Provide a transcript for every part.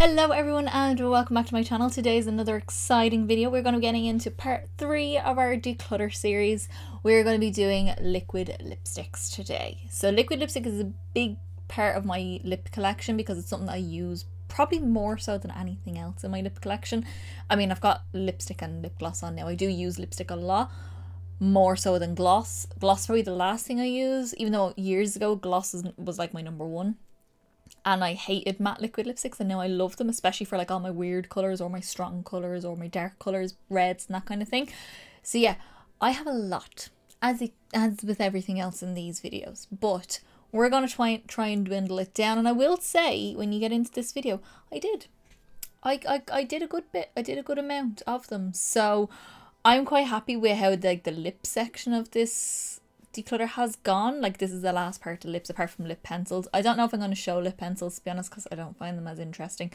Hello everyone and welcome back to my channel. Today is another exciting video. We're going to be getting into part 3 of our declutter series. We're going to be doing liquid lipsticks today. So liquid lipstick is a big part of my lip collection because it's something that I use probably more so than anything else in my lip collection. I mean, I've got lipstick and lip gloss on now. I do use lipstick a lot, more so than gloss. Gloss is probably the last thing I use, even though years ago gloss was like my number one. And I hated matte liquid lipsticks, and now I love them, especially for like all my weird colours or my strong colours or my dark colours, reds and that kind of thing. So yeah, I have a lot, as with everything else in these videos, but we're going to try and dwindle it down. And I will say, when you get into this video, I did a good bit. I did a good amount of them. So I'm quite happy with how like the lip section of this declutter has gone. Like, this is the last part of lips apart from lip pencils. I don't know if I'm going to show lip pencils, to be honest, because I don't find them as interesting.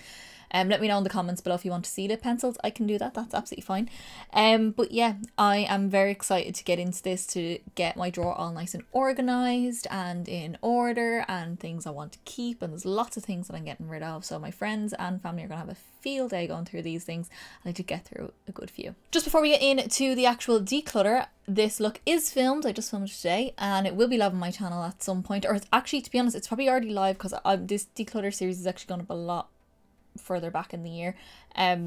Let me know in the comments below if you want to see lip pencils. I can do that, that's absolutely fine. But yeah, I am very excited to get into this, to get my drawer all nice and organized and in order, and things I want to keep, and there's lots of things that I'm getting rid of. So my friends and family are going to have a field day going through these things. I need to get through a good few. Just before we get into the actual declutter, this look is filmed. I just filmed it today, and it will be live on my channel at some point, or it's actually, to be honest, it's probably already live because this declutter series is actually going up a lot further back in the year,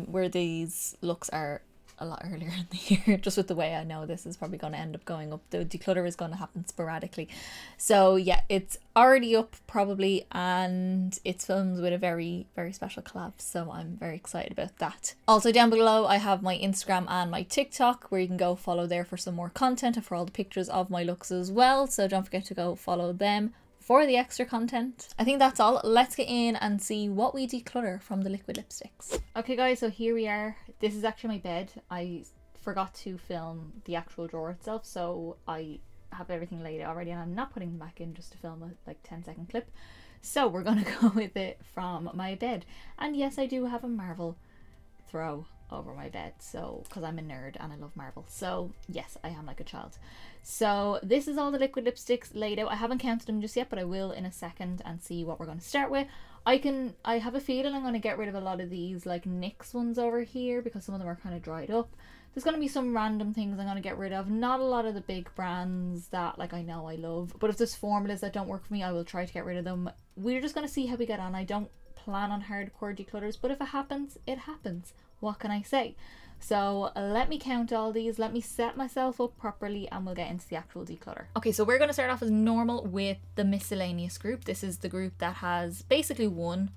where these looks are a lot earlier in the year. Just with the way I know this is probably going to end up going up, the declutter is going to happen sporadically. So yeah, it's already up probably, and it's filmed with a very special collab, so I'm very excited about that. Also down below I have my Instagram and my TikTok, where you can go follow there for some more content and for all the pictures of my looks as well, so don't forget to go follow them for the extra content. I think that's all. Let's get in and see what we declutter from the liquid lipsticks. Okay guys, so here we are. This is actually my bed. I forgot to film the actual drawer itself, so I have everything laid out already, and I'm not putting them back in just to film a like 10-second clip. So we're gonna go with it from my bed. And yes, I do have a Marvel throw over my bed, so because I'm a nerd and I love Marvel, so yes, I am like a child. So this is all the liquid lipsticks laid out. I haven't counted them just yet, but I will in a second and see what we're going to start with. I have a feeling I'm going to get rid of a lot of these like NYX ones over here because some of them are kind of dried up. There's going to be some random things I'm going to get rid of. Not a lot of the big brands that like I know I love, but if there's formulas that don't work for me, I will try to get rid of them. We're just going to see how we get on. I don't plan on hardcore declutters, but if it happens, it happens. What can I say? So let me count all these, let me set myself up properly, and we'll get into the actual declutter. Okay, so we're going to start off as normal with the miscellaneous group. This is the group that has basically one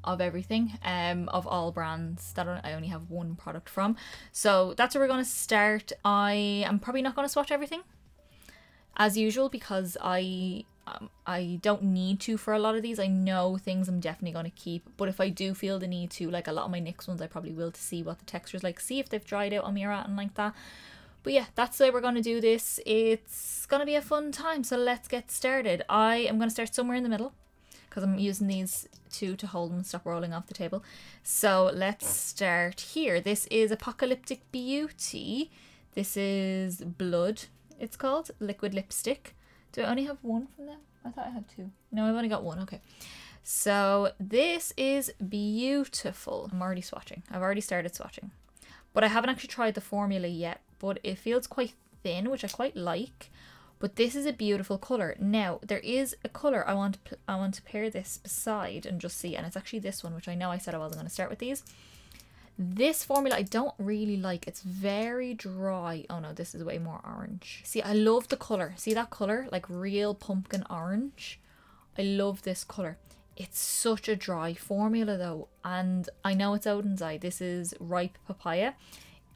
of everything, of all brands that I only have one product from. So that's where we're going to start. I am probably not going to swatch everything as usual because I don't need to for a lot of these. I know things I'm definitely going to keep, but if I do feel the need to, like a lot of my NYX ones I probably will, to see what the texture's like, see if they've dried out on me or anything like that. But yeah, that's the way we're going to do this. It's going to be a fun time, so let's get started. I am going to start somewhere in the middle because I'm using these two to hold them and stop rolling off the table. So let's start here. This is Apocalyptic Beauty. This is Blood, it's called, liquid lipstick. Do I only have one from them? I thought I had two. No, I've only got one. Okay. So this is beautiful. I'm already swatching. I've already started swatching. But I haven't actually tried the formula yet. But it feels quite thin, which I quite like. But this is a beautiful colour. Now, there is a colour I want to pair this beside and just see. And it's actually this one, which I know I said I wasn't going to start with these. This formula I don't really like. It's very dry. Oh no, this is way more orange. See, I love the colour. See that colour? Like real pumpkin orange. I love this colour. It's such a dry formula though. And I know it's Odin's Eye. This is Ripe Papaya.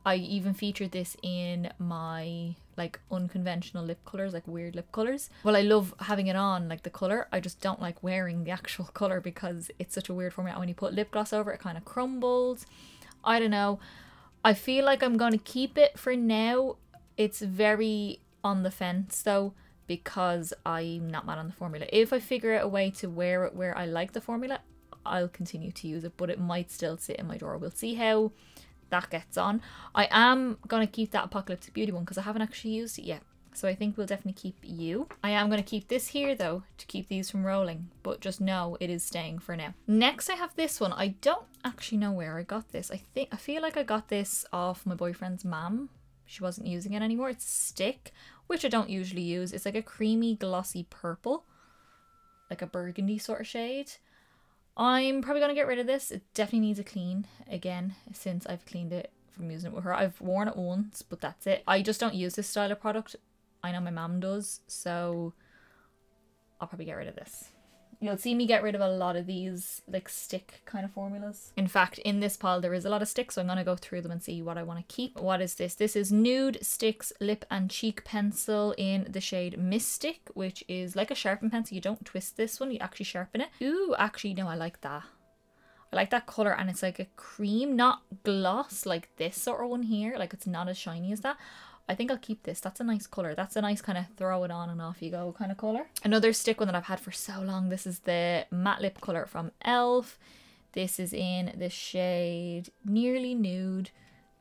I even featured this in my like unconventional lip colours, like weird lip colours. Well, I love having it on, like the colour. I just don't like wearing the actual colour because it's such a weird formula. When you put lip gloss over it, it kind of crumbles. I don't know. I feel like I'm going to keep it for now. It's very on the fence though, because I'm not mad on the formula. If I figure out a way to wear it where I like the formula, I'll continue to use it, but it might still sit in my drawer. We'll see how that gets on. I am going to keep that Apocalyptic Beauty one because I haven't actually used it yet. So I think we'll definitely keep you. I am going to keep this here though to keep these from rolling, but just know it is staying for now. Next I have this one. I don't actually know where I got this. I feel like I got this off my boyfriend's mum. She wasn't using it anymore. It's a stick, which I don't usually use. It's like a creamy glossy purple, like a burgundy sort of shade. I'm probably going to get rid of this. It definitely needs a clean again, since I've cleaned it from using it with her. I've worn it once, but that's it. I just don't use this style of product. I know my mum does, so I'll probably get rid of this. You'll see me get rid of a lot of these like stick kind of formulas. In fact, in this pile there is a lot of sticks, so I'm going to go through them and see what I want to keep. What is this? This is Nude Sticks Lip and Cheek Pencil in the shade Mystic, which is like a sharpen pencil. You don't twist this one, you actually sharpen it. Ooh, actually no, I like that. I like that colour, and it's like a cream, not gloss like this sort of one here. Like it's not as shiny as that. I think I'll keep this. That's a nice colour. That's a nice kind of throw it on and off you go kind of colour. Another stick one that I've had for so long. This is the matte lip colour from e.l.f. This is in the shade Nearly Nude.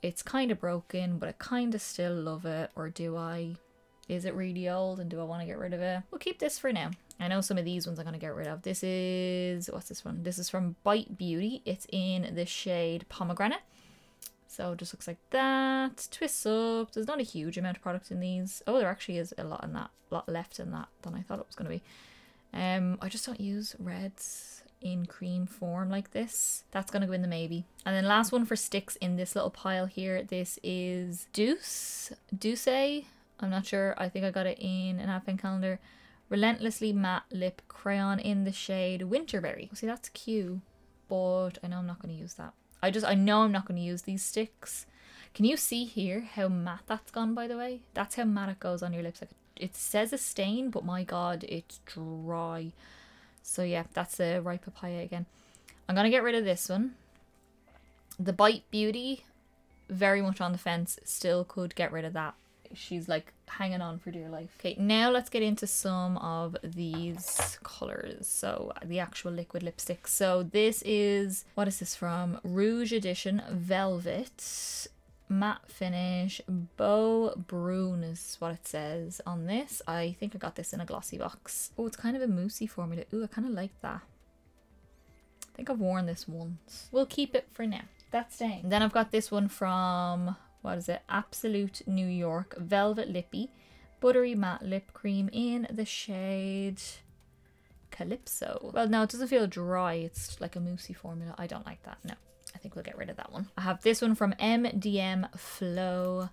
It's kind of broken, but I kind of still love it. Or do I? Is it really old and do I want to get rid of it? We'll keep this for now. I know some of these ones I'm going to get rid of. This is, what's this one? This is from Bite Beauty. It's in the shade Pomegranate. So it just looks like that. Twists up. There's not a huge amount of product in these. Oh, there actually is a lot in that. A lot left in that than I thought it was going to be. I just don't use reds in cream form like this. That's going to go in the maybe. And then last one for sticks in this little pile here. This is Douce. I'm not sure. I think I got it in an advent calendar. Relentlessly Matte Lip Crayon in the shade Winterberry. See, that's cute, but I know I'm not going to use that. I know I'm not going to use these sticks. Can you see here how matte that's gone, by the way? That's how matte it goes on your lips. Like, it says a stain, but my god, it's dry. So yeah, that's the ripe papaya again. I'm going to get rid of this one. The Bite Beauty, very much on the fence. Still could get rid of that. She's like hanging on for dear life. Okay, now let's get into some of these colors. So the actual liquid lipstick. So this is, what is this from? Rouge Edition Velvet Matte Finish Beau Brune is what it says on this. I think I got this in a glossy box. Oh, it's kind of a moussey formula. Ooh, I kind of like that. I think I've worn this once. We'll keep it for now. That's staying. Then I've got this one from, what is it? Absolute New York Velvet Lippy Buttery Matte Lip Cream in the shade Calypso. Well, no, it doesn't feel dry. It's like a moussey formula. I don't like that. No, I think we'll get rid of that one. I have this one from MDM Flow.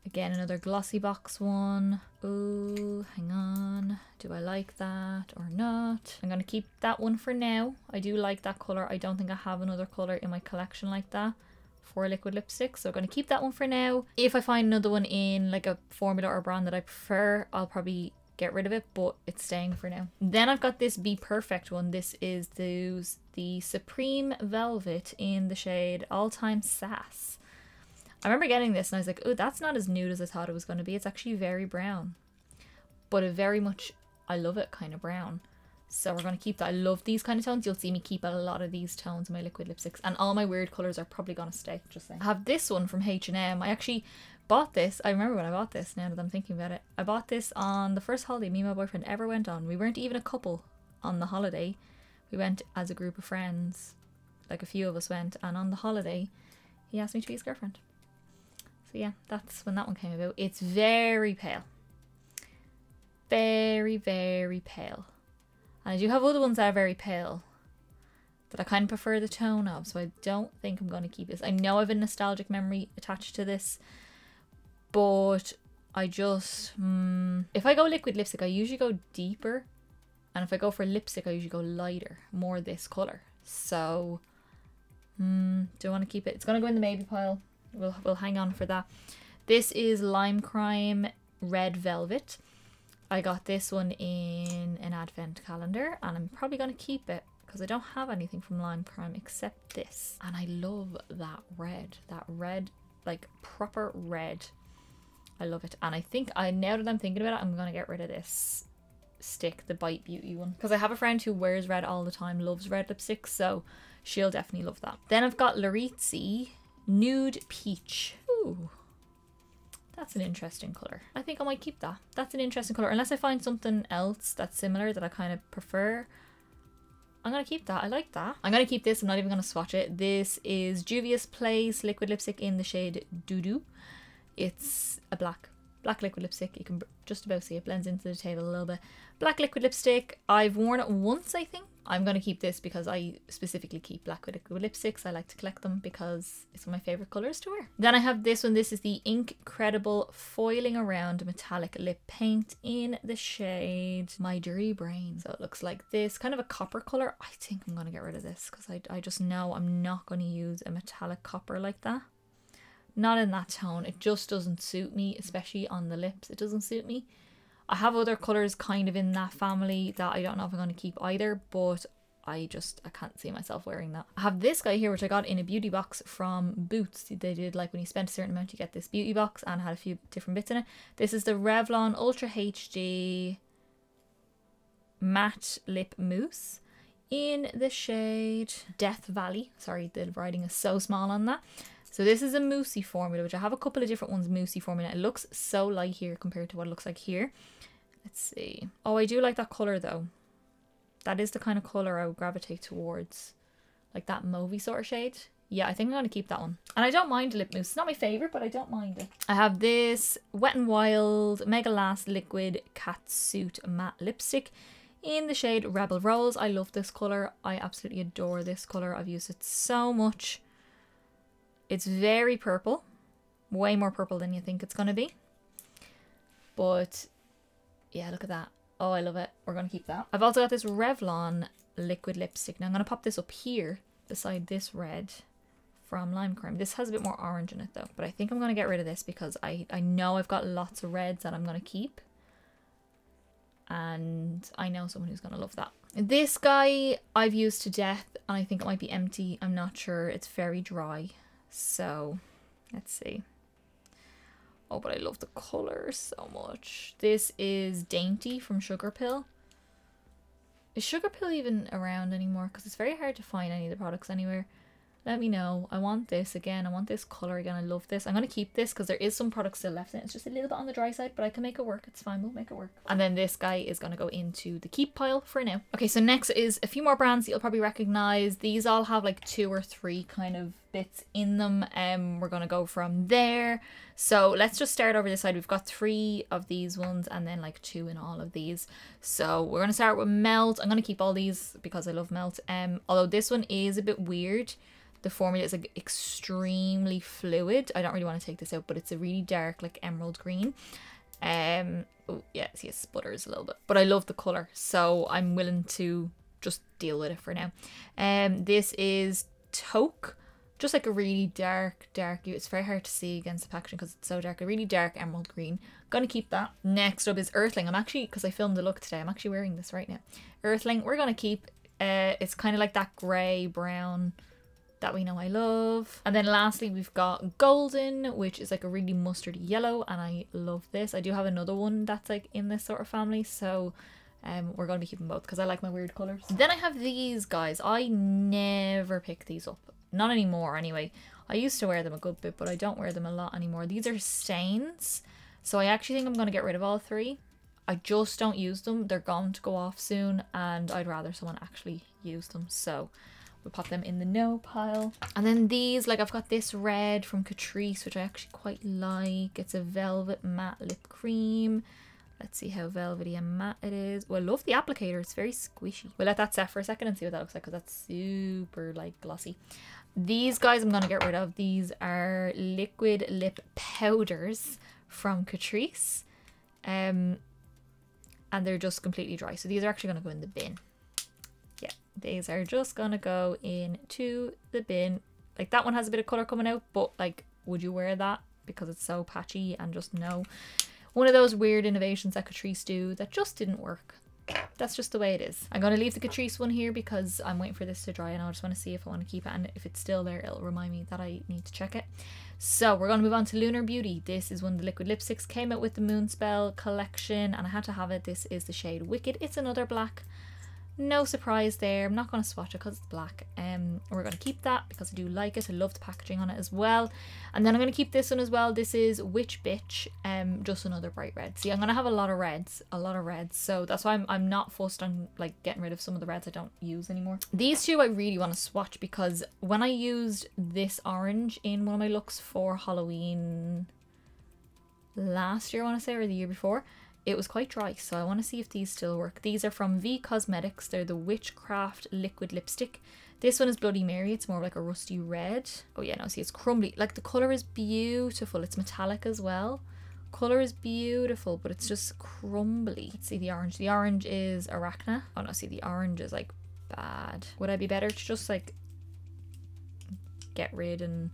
Again, another glossy box one. Ooh, hang on. Do I like that or not? I'm going to keep that one for now. I do like that colour. I don't think I have another colour in my collection like that for liquid lipstick, so I'm going to keep that one for now. If I find another one in like a formula or brand that I prefer, I'll probably get rid of it, but it's staying for now. Then I've got this Be Perfect one. This is the Supreme Velvet in the shade All Time Sass. I remember getting this and I was like, oh, that's not as nude as I thought it was going to be. It's actually very brown, but a very much, I love it kind of brown. So we're going to keep that. I love these kind of tones. You'll see me keep a lot of these tones in my liquid lipsticks, and all my weird colours are probably going to stay, just saying. I have this one from H&M. I actually bought this. I remember when I bought this, now that I'm thinking about it. I bought this on the first holiday me and my boyfriend ever went on. We weren't even a couple on the holiday. We went as a group of friends. Like a few of us went, and on the holiday he asked me to be his girlfriend. So yeah, that's when that one came about. It's very pale. Very, very pale. And I do have other ones that are very pale that I kind of prefer the tone of, so I don't think I'm going to keep this. I know I have a nostalgic memory attached to this, but I just, if I go liquid lipstick, I usually go deeper, and if I go for lipstick, I usually go lighter, more this colour. So, do I want to keep it? It's going to go in the maybe pile. We'll hang on for that. This is Lime Crime Red Velvet. I got this one in an advent calendar, and I'm probably going to keep it because I don't have anything from Lime Crime except this. And I love that red, like proper red. I love it. And I think, now that I'm thinking about it, I'm going to get rid of this stick, the Bite Beauty one, because I have a friend who wears red all the time, loves red lipsticks, so she'll definitely love that. Then I've got Larizzi Nude Peach. Ooh. That's an interesting colour. I think I might keep that. That's an interesting colour. Unless I find something else that's similar that I kind of prefer. I'm going to keep that. I like that. I'm going to keep this. I'm not even going to swatch it. This is Juvia's Place liquid lipstick in the shade Doo Doo. It's a black liquid lipstick. You can just about see it blends into the table a little bit. Black liquid lipstick. I've worn it once, I think. I'm going to keep this because I specifically keep black liquid lipsticks. I like to collect them because it's one of my favourite colours to wear. Then I have this one. This is the Incredible Foiling Around Metallic Lip Paint in the shade My Dirty Brain. So it looks like this, kind of a copper colour. I think I'm going to get rid of this because I just know I'm not going to use a metallic copper like that. Not in that tone. It just doesn't suit me, especially on the lips. It doesn't suit me. I have other colours kind of in that family that I don't know if I'm going to keep either, but I can't see myself wearing that. I have this guy here, which I got in a beauty box from Boots. They did, like, when you spend a certain amount, you get this beauty box, and had a few different bits in it. This is the Revlon Ultra HD Matte Lip Mousse in the shade Death Valley. Sorry, the writing is so small on that. So this is a moussey formula, which I have a couple of different ones, moussey formula. It looks so light here compared to what it looks like here. Let's see. Oh, I do like that colour though. That is the kind of colour I would gravitate towards. Like that mauvey sort of shade. Yeah, I think I'm going to keep that one. And I don't mind lip mousse. It's not my favourite, but I don't mind it. I have this Wet n Wild Mega Last Liquid Catsuit Matte Lipstick in the shade Rebel Rose. I love this colour. I absolutely adore this colour. I've used it so much. It's very purple. Way more purple than you think it's going to be. But yeah, look at that. Oh, I love it. We're going to keep that. I've also got this Revlon liquid lipstick. Now I'm going to pop this up here beside this red from Lime Crime. This has a bit more orange in it though. But I think I'm going to get rid of this because I know I've got lots of reds that I'm going to keep. And I know someone who's going to love that. This guy I've used to death and I think it might be empty. I'm not sure. It's very dry. So let's see. Oh, but I love the colour so much. This is Dainty from Sugar Pill. Is Sugar Pill even around anymore? Because it's very hard to find any of the products anywhere. Let me know. I want this again. I want this colour again. I love this. I'm going to keep this because there is some products still left in it. It's just a little bit on the dry side, but I can make it work. It's fine. We'll make it work. And then this guy is going to go into the keep pile for now. Okay, so next is a few more brands that you'll probably recognise. These all have like 2 or 3 kind of bits in them. We're going to go from there. So let's just start over this side. We've got 3 of these ones and then like 2 in all of these. So we're going to start with Melt. I'm going to keep all these because I love Melt. Although this one is a bit weird. The formula is like extremely fluid. I don't really want to take this out, but it's a really dark like emerald green. Oh yeah, see it sputters a little bit. But I love the colour, so I'm willing to just deal with it for now. This is Taupe. Just like a really dark, it's very hard to see against the packaging because it's so dark. A really dark emerald green. Gonna keep that. Next up is Earthling. I'm actually, because I filmed the look today, I'm actually wearing this right now. Earthling, we're gonna keep. It's kind of like that grey brown that we know I love. And then lastly we've got Golden, which is like a really mustardy yellow, and I love this. I do have another one that's like in this sort of family, so we're going to be keeping both because I like my weird colours. Then I have these guys. I never pick these up. Not anymore anyway. I used to wear them a good bit, but I don't wear them a lot anymore. These are Stains. So I actually think I'm going to get rid of all 3. I just don't use them. They're going to go off soon and I'd rather someone actually use them. So we'll pop them in the no pile. And then these, like I've got this red from Catrice, which I actually quite like. It's a velvet matte lip cream. Let's see how velvety and matte it is. Well, I love the applicator. It's very squishy. We'll let that set for a second and see what that looks like because that's super like glossy. These guys I'm going to get rid of. These are liquid lip powders from Catrice. And they're just completely dry. So these are actually going to go in the bin. Yeah, these are just going to go into the bin. Like that one has a bit of colour coming out, but like, would you wear that? Because it's so patchy and just no. One of those weird innovations that Catrice do that just didn't work. That's just the way it is. I'm going to leave the Catrice one here because I'm waiting for this to dry and I just want to see if I want to keep it, and if it's still there it'll remind me that I need to check it. So we're going to move on to Lunar Beauty. This is one of the liquid lipsticks, came out with the Moonspell collection and I had to have it. This is the shade Wicked. It's another black No surprise there. I'm not going to swatch it because it's black. We're going to keep that because I do like it. I love the packaging on it as well. And then I'm going to keep this one as well. This is Witch Bitch, just another bright red. See, I'm going to have a lot of reds. So that's why I'm not fussed on like getting rid of some of the reds I don't use anymore. These two I really want to swatch because when I used this orange in one of my looks for Halloween last year, I want to say, or the year before, it was quite dry, so I want to see if these still work. These are from V Cosmetics. They're the Witchcraft Liquid Lipstick. This one is Bloody Mary. It's more like a rusty red. Oh yeah, no, see, it's crumbly. Like, the colour is beautiful. It's metallic as well. Colour is beautiful, but it's just crumbly. Let's see the orange. The orange is Arachna. Oh no, see, the orange is like bad. Would I be better to just like get rid and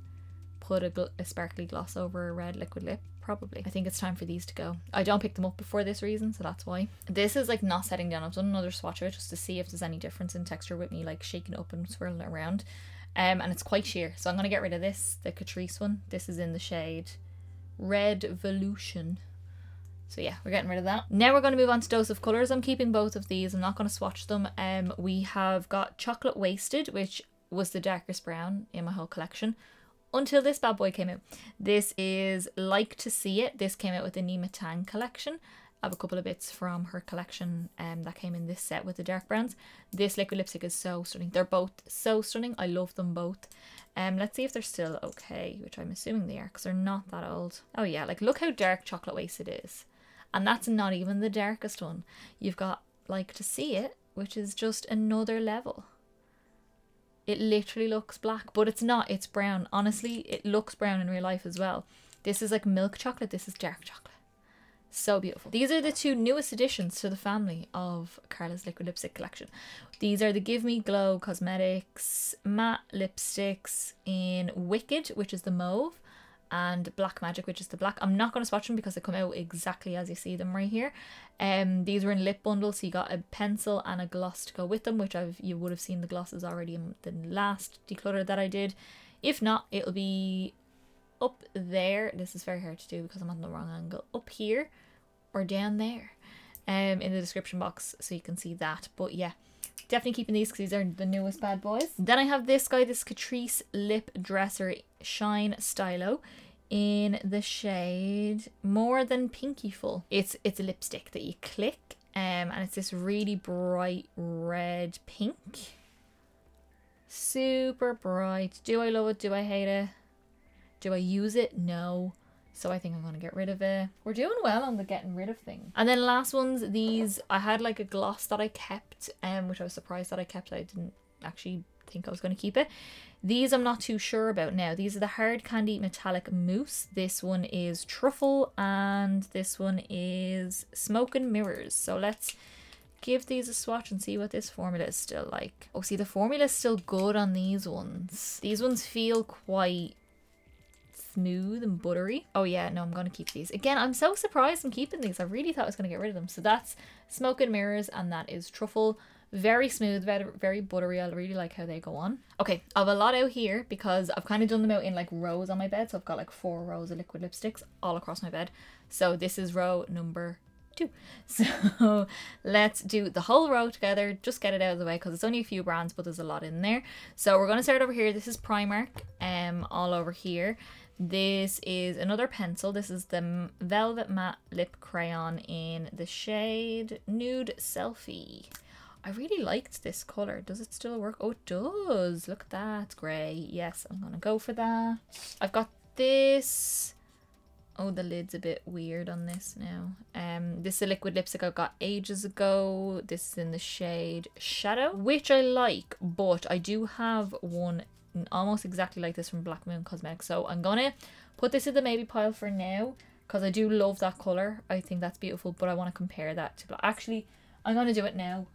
put a sparkly gloss over a red liquid lip? Probably. I think it's time for these to go. I don't pick them up before this reason, so that's why. This is like not setting down. I've done another swatch of it just to see if there's any difference in texture with me like shaking it up and swirling it around. And it's quite sheer, so I'm going to get rid of this, the Catrice one. This is in the shade Red Volution. So yeah, we're getting rid of that. Now we're going to move on to Dose of Colours. I'm keeping both of these. I'm not going to swatch them. We have got Chocolate Wasted, which was the darkest brown in my whole collection until this bad boy came out. This is Like to See It. This came out with the Nima Tang collection. I have a couple of bits from her collection that came in this set with the dark browns. This liquid lipstick is so stunning. They're both so stunning. I love them both. Let's see if they're still okay, which I'm assuming they are because they're not that old. Oh yeah, like look how dark Chocolate Wasted is. And that's not even the darkest one. You've got Like to See It, which is just another level. It literally looks black, but it's not. It's brown. Honestly, it looks brown in real life as well. This is like milk chocolate. This is dark chocolate. So beautiful. These are the two newest additions to the family of Carla's liquid lipstick collection. These are the Give Me Glow Cosmetics matte lipsticks in Wicked, which is the mauve, and Black Magic, which is the black. I'm not going to swatch them because they come out exactly as you see them right here. These were in lip bundles, so you got a pencil and a gloss to go with them, which you would have seen the glosses already in the last declutter that I did. If not, it'll be up there. This is very hard to do because I'm on the wrong angle. Up here or down there in the description box so you can see that. But yeah, definitely keeping these because these are the newest bad boys. Then I have this guy, this Catrice Lip Dresser Shine Stylo in the shade More Than Pinkyful. It's a lipstick that you click and it's this really bright red pink. Super bright. Do I love it? Do I hate it? Do I use it? No. So I think I'm going to get rid of it. We're doing well on the getting rid of thing. And then last ones, these, I had like a gloss that I kept, which I was surprised that I kept. I didn't actually think I was going to keep it. These I'm not too sure about now. These are the Hard Candy Metallic Mousse. This one is Truffle and this one is Smoke and Mirrors. So let's give these a swatch and see what this formula is still like. Oh, see, the formula is still good on these ones. These ones feel quite smooth and buttery. Oh yeah, no, I'm going to keep these. Again, I'm so surprised I'm keeping these. I really thought I was going to get rid of them. So that's Smoke and Mirrors and that is Truffle. Very smooth, very buttery. I really like how they go on. Okay, I have a lot out here because I've kind of done them out in like rows on my bed. So I've got like 4 rows of liquid lipsticks all across my bed. So this is row number 2. So let's do the whole row together. Just get it out of the way because it's only a few brands, but there's a lot in there. So we're going to start over here. This is Primark, all over here. This is another pencil. This is the Velvet Matte Lip Crayon in the shade Nude Selfie. I really liked this colour. Does it still work? Oh, it does. Look at that. It's grey. Yes, I'm going to go for that. I've got this. Oh, the lid's a bit weird on this now. This is a liquid lipstick I got ages ago. This is in the shade Shadow, which I like, but I do have one almost exactly like this from Black Moon Cosmetics. So I'm going to put this in the maybe pile for now because I do love that colour. I think that's beautiful, but I want to compare that to black. Actually, I'm going to do it now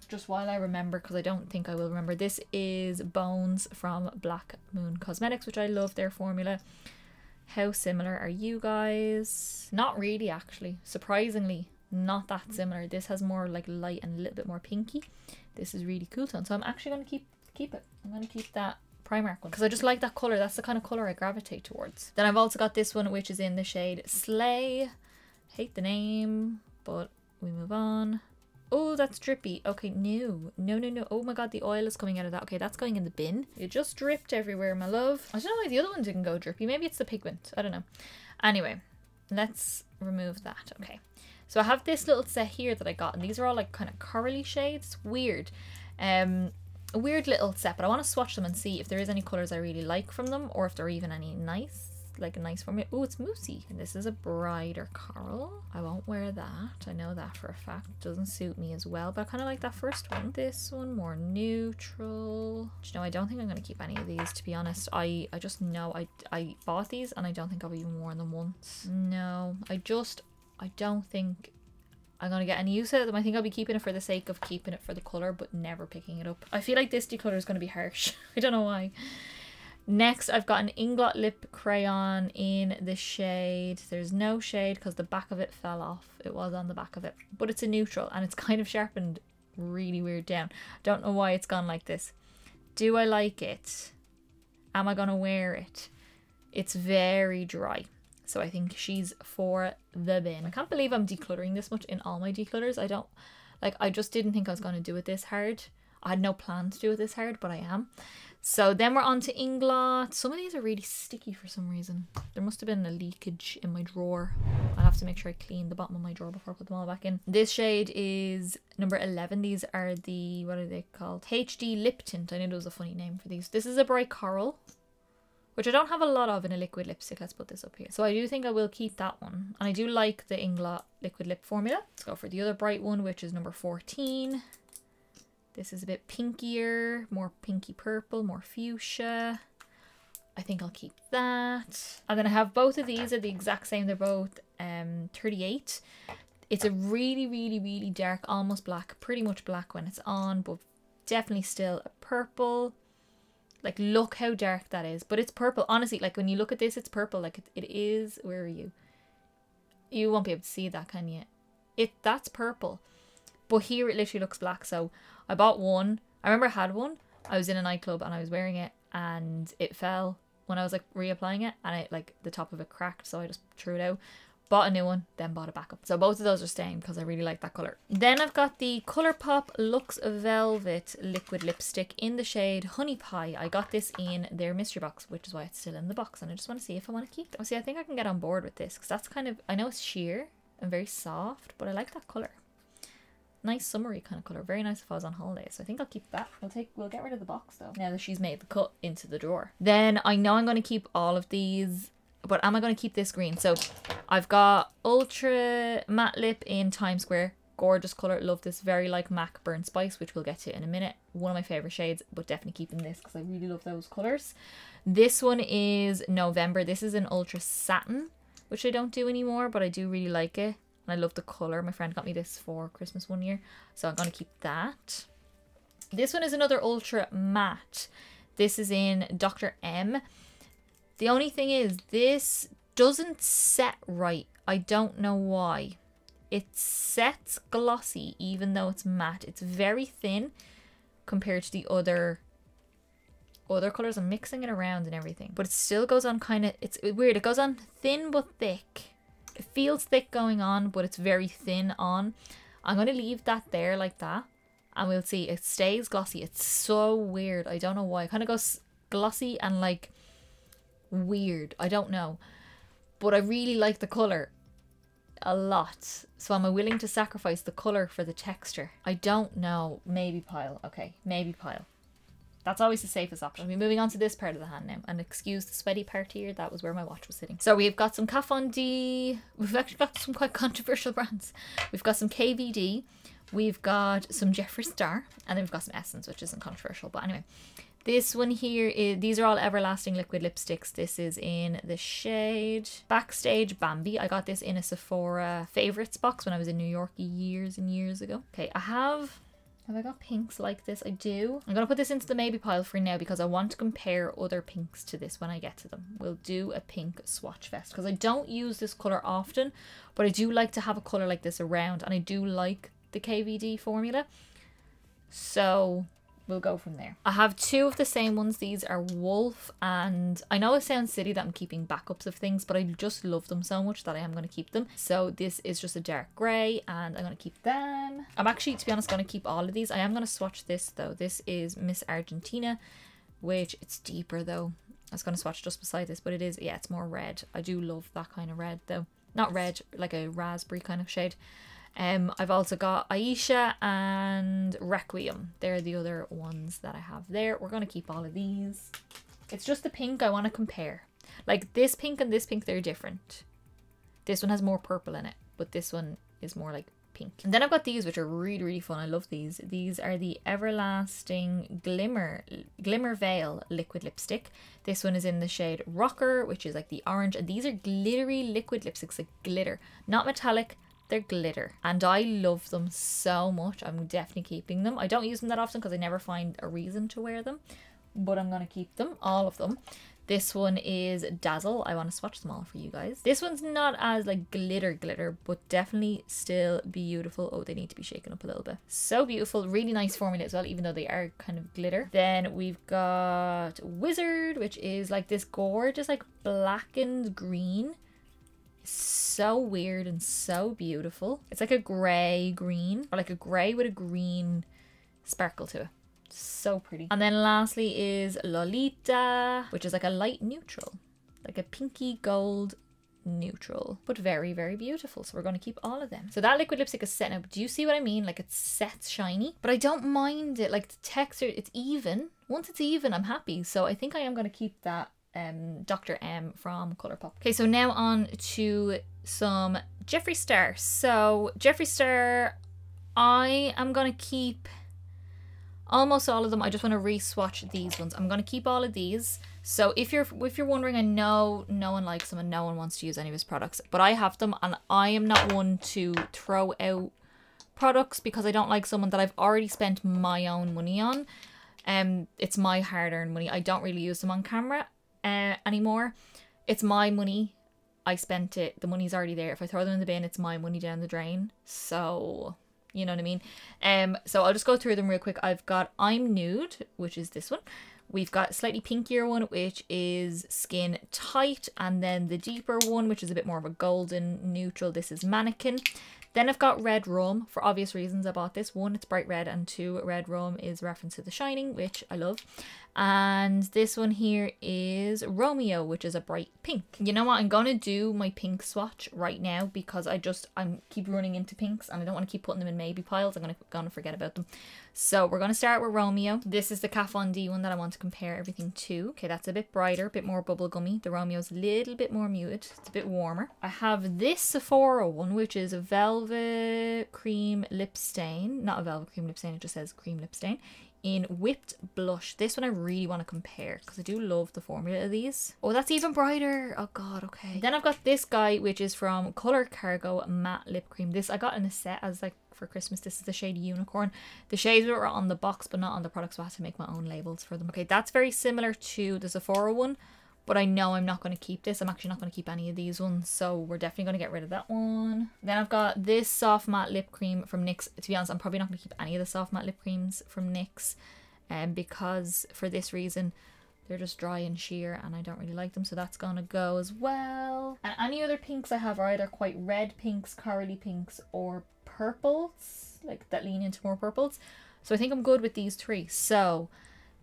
just while I remember because I don't think I will remember. This is Bones from Black Moon Cosmetics, which I love their formula. How similar are you guys? Not really, actually. Surprisingly, not that similar. This has more like light and a little bit more pinky. This is really cool tone. So I'm actually going to keep it. I'm going to keep that Primark one because I just like that colour. That's the kind of colour I gravitate towards. Then I've also got this one, which is in the shade Slay. Hate the name, but we move on. Oh, that's drippy. Okay, no. No, no, no. Oh my god, the oil is coming out of that. Okay, that's going in the bin. It just dripped everywhere, my love. I don't know why the other one didn't go drippy. Maybe it's the pigment. I don't know. Anyway, let's remove that. Okay. So I have this little set here that I got, and these are all like kind of corally shades. Weird. A weird little set, but I want to swatch them and see if there is any colours I really like from them, or if they're even any nice. Like a nice formula. Oh, it's moussey. And this is a brighter coral. I won't wear that. I know that for a fact. It doesn't suit me as well, but I kind of like that first one. This one more neutral. Do you know, I don't think I'm going to keep any of these, to be honest. I just know I bought these and I don't think I've even worn them once. No, I don't think I'm going to get any use out of them. I think I'll be keeping it for the sake of keeping it for the colour, but never picking it up. I feel like this declutter is going to be harsh. I don't know why. Next, I've got an Inglot lip crayon in the shade. There's no shade because the back of it fell off. It was on the back of it. But it's a neutral and it's kind of sharpened really weird down. Don't know why it's gone like this. Do I like it? Am I going to wear it? It's very dry. So I think she's for the bin. I can't believe I'm decluttering this much in all my declutters. I just didn't think I was going to do it this hard. I had no plan to do it this hard, but I am. So then we're on to Inglot. Some of these are really sticky for some reason. There must have been a leakage in my drawer. I'll have to make sure I clean the bottom of my drawer before I put them all back in. This shade is number 11. These are the, what are they called? HD Lip Tint. I knew there was a funny name for these. This is a bright coral, which I don't have a lot of in a liquid lipstick. Let's put this up here. So I do think I will keep that one. And I do like the Inglot liquid lip formula. Let's go for the other bright one, which is number 14. This is a bit pinkier, more pinky purple, more fuchsia. I think I'll keep that. And then I have both of these are the exact same. They're both 38. It's a really, really, really dark, almost black, pretty much black when it's on, but definitely still a purple. Like, look how dark that is. But it's purple. Honestly, like, when you look at this, it's purple. Like, it is... Where are you? You won't be able to see that, can you? That's purple. But here it literally looks black. So I bought one. I remember I had one. I was in a nightclub and I was wearing it and it fell when I was like reapplying it, and it like the top of it cracked, so I just threw it out. Bought a new one, then bought it back up. So both of those are staying because I really like that colour. Then I've got the Colourpop Luxe Velvet liquid lipstick in the shade Honey Pie. I got this in their mystery box, which is why it's still in the box, and I just want to see if I want to keep it. See, I think I can get on board with this because that's kind of, I know it's sheer and very soft, but I like that colour. Nice summery kind of colour. Very nice if I was on holiday. So I think I'll keep that. We'll get rid of the box though, now that she's made the cut into the drawer. Then I know I'm going to keep all of these, but am I going to keep this green? So I've got Ultra Matte Lip in Times Square. Gorgeous colour. Love this. Very like MAC Burnt Spice, which we'll get to in a minute. One of my favourite shades, but definitely keeping this because I really love those colours. This one is November. This is an Ultra Satin, which I don't do anymore, but I do really like it. And I love the colour. My friend got me this for Christmas one year, so I'm going to keep that. This one is another Ultra Matte. This is in Dr. M. The only thing is, this doesn't set right. I don't know why. It sets glossy even though it's matte. It's very thin compared to the other colours. I'm mixing it around and everything, but it still goes on kind of, it's weird. It goes on thin but thick. It feels thick going on, but it's very thin on. I'm going to leave that there like that, and we'll see. It stays glossy. It's so weird. I don't know why. It kind of goes glossy and like weird. I don't know. But I really like the colour a lot. So am I willing to sacrifice the colour for the texture? I don't know. Maybe pile. Okay, maybe pile. That's always the safest option. We'll be moving on to this part of the hand now. And excuse the sweaty part here. That was where my watch was sitting. So we've got some Kat Von D. We've actually got some quite controversial brands. We've got some KVD. We've got some Jeffree Star. And then we've got some Essence, which isn't controversial. But anyway, this one here, these are all Everlasting liquid lipsticks. This is in the shade Backstage Bambi. I got this in a Sephora favorites box when I was in New York years and years ago. Okay, Have I got pinks like this? I do. I'm going to put this into the maybe pile for now because I want to compare other pinks to this when I get to them. We'll do a pink swatch fest because I don't use this colour often, but I do like to have a colour like this around, and I do like the KVD formula. So we'll go from there. I have two of the same ones. These are Wolf, and I know it sounds silly that I'm keeping backups of things, but I just love them so much that I am going to keep them. So this is just a dark grey, and I'm going to keep them. I'm actually, to be honest, going to keep all of these. I am going to swatch this though. This is Miss Argentina, which it's deeper though. I was going to swatch just beside this, but it is, yeah, it's more red. I do love that kind of red though. Not red, like a raspberry kind of shade. I've also got Aisha and Requiem. They're the other ones that I have there. We're going to keep all of these. It's just the pink I want to compare. Like this pink and this pink, they're different. This one has more purple in it, but this one is more like pink. And then I've got these, which are really, really fun. I love these. These are the Everlasting Glimmer Veil liquid lipstick. This one is in the shade Rocker, which is like the orange. And these are glittery liquid lipsticks, like glitter, not metallic. They're glitter, and I love them so much. I'm definitely keeping them. I don't use them that often because I never find a reason to wear them, but I'm going to keep them, all of them. This one is Dazzle. I want to swatch them all for you guys. This one's not as like glitter, but definitely still beautiful. Oh, they need to be shaken up a little bit. So beautiful. Really nice formula as well, even though they are kind of glitter. Then we've got Wizard, which is like this gorgeous like blackened green. So weird and so beautiful. It's like a grey green, or like a grey with a green sparkle to it. So pretty. And then lastly is Lolita, which is like a light neutral, like a pinky gold neutral, but very, very beautiful. So we're going to keep all of them. So that liquid lipstick is set up. Do you see what I mean? Like it sets shiny, but I don't mind it. Like the texture, it's even. Once it's even, I'm happy. So I think I am going to keep that Dr. M from Colourpop. Okay, so now on to some Jeffree Star. So Jeffree Star, I am gonna keep almost all of them. I just want to re-swatch these ones. I'm gonna keep all of these. So if you're wondering, I know no one likes them and no one wants to use any of his products, but I have them, and I am not one to throw out products because I don't like someone that I've already spent my own money on. It's my hard-earned money. I don't really use them on camera anymore. It's my money. I spent it. The money's already there. If I throw them in the bin, it's my money down the drain. So, you know what I mean? So I'll just go through them real quick. I've got I'm Nude, which is this one. We've got slightly pinkier one, which is Skin Tight. And then the deeper one, which is a bit more of a golden neutral. This is Mannequin. Then I've got Red Rum. For obvious reasons, I bought this. One, it's bright red, and two, Red Rum is reference to The Shining, which I love. And this one here is Romeo, which is a bright pink. You know what? I'm going to do my pink swatch right now because I keep running into pinks and I don't want to keep putting them in maybe piles. I'm going to forget about them. So we're going to start with Romeo. This is the Kat Von D one that I want to compare everything to. Okay, that's a bit brighter, a bit more bubblegummy. The Romeo's a little bit more muted. It's a bit warmer. I have this Sephora one, which is a Velvet Cream Lip Stain. Not a Velvet Cream Lip Stain, it just says Cream Lip Stain. In Whipped Blush. This one I really want to compare because I do love the formula of these. Oh, that's even brighter. Oh god, okay. Then I've got this guy, which is from Color Cargo Matte Lip Cream. This I got in a set as like for Christmas. This is the shade Unicorn. The shades were on the box but not on the product, so I had to make my own labels for them. Okay, that's very similar to the Sephora one, but I know I'm not going to keep this. I'm actually not going to keep any of these ones, so we're definitely going to get rid of that one. Then I've got this Soft Matte Lip Cream from NYX. To be honest, I'm probably not going to keep any of the Soft Matte Lip Creams from NYX, because for this reason, they're just dry and sheer and I don't really like them, so that's going to go as well. And any other pinks I have are either quite red pinks, corally pinks, or purples, like that lean into more purples. So I think I'm good with these three. So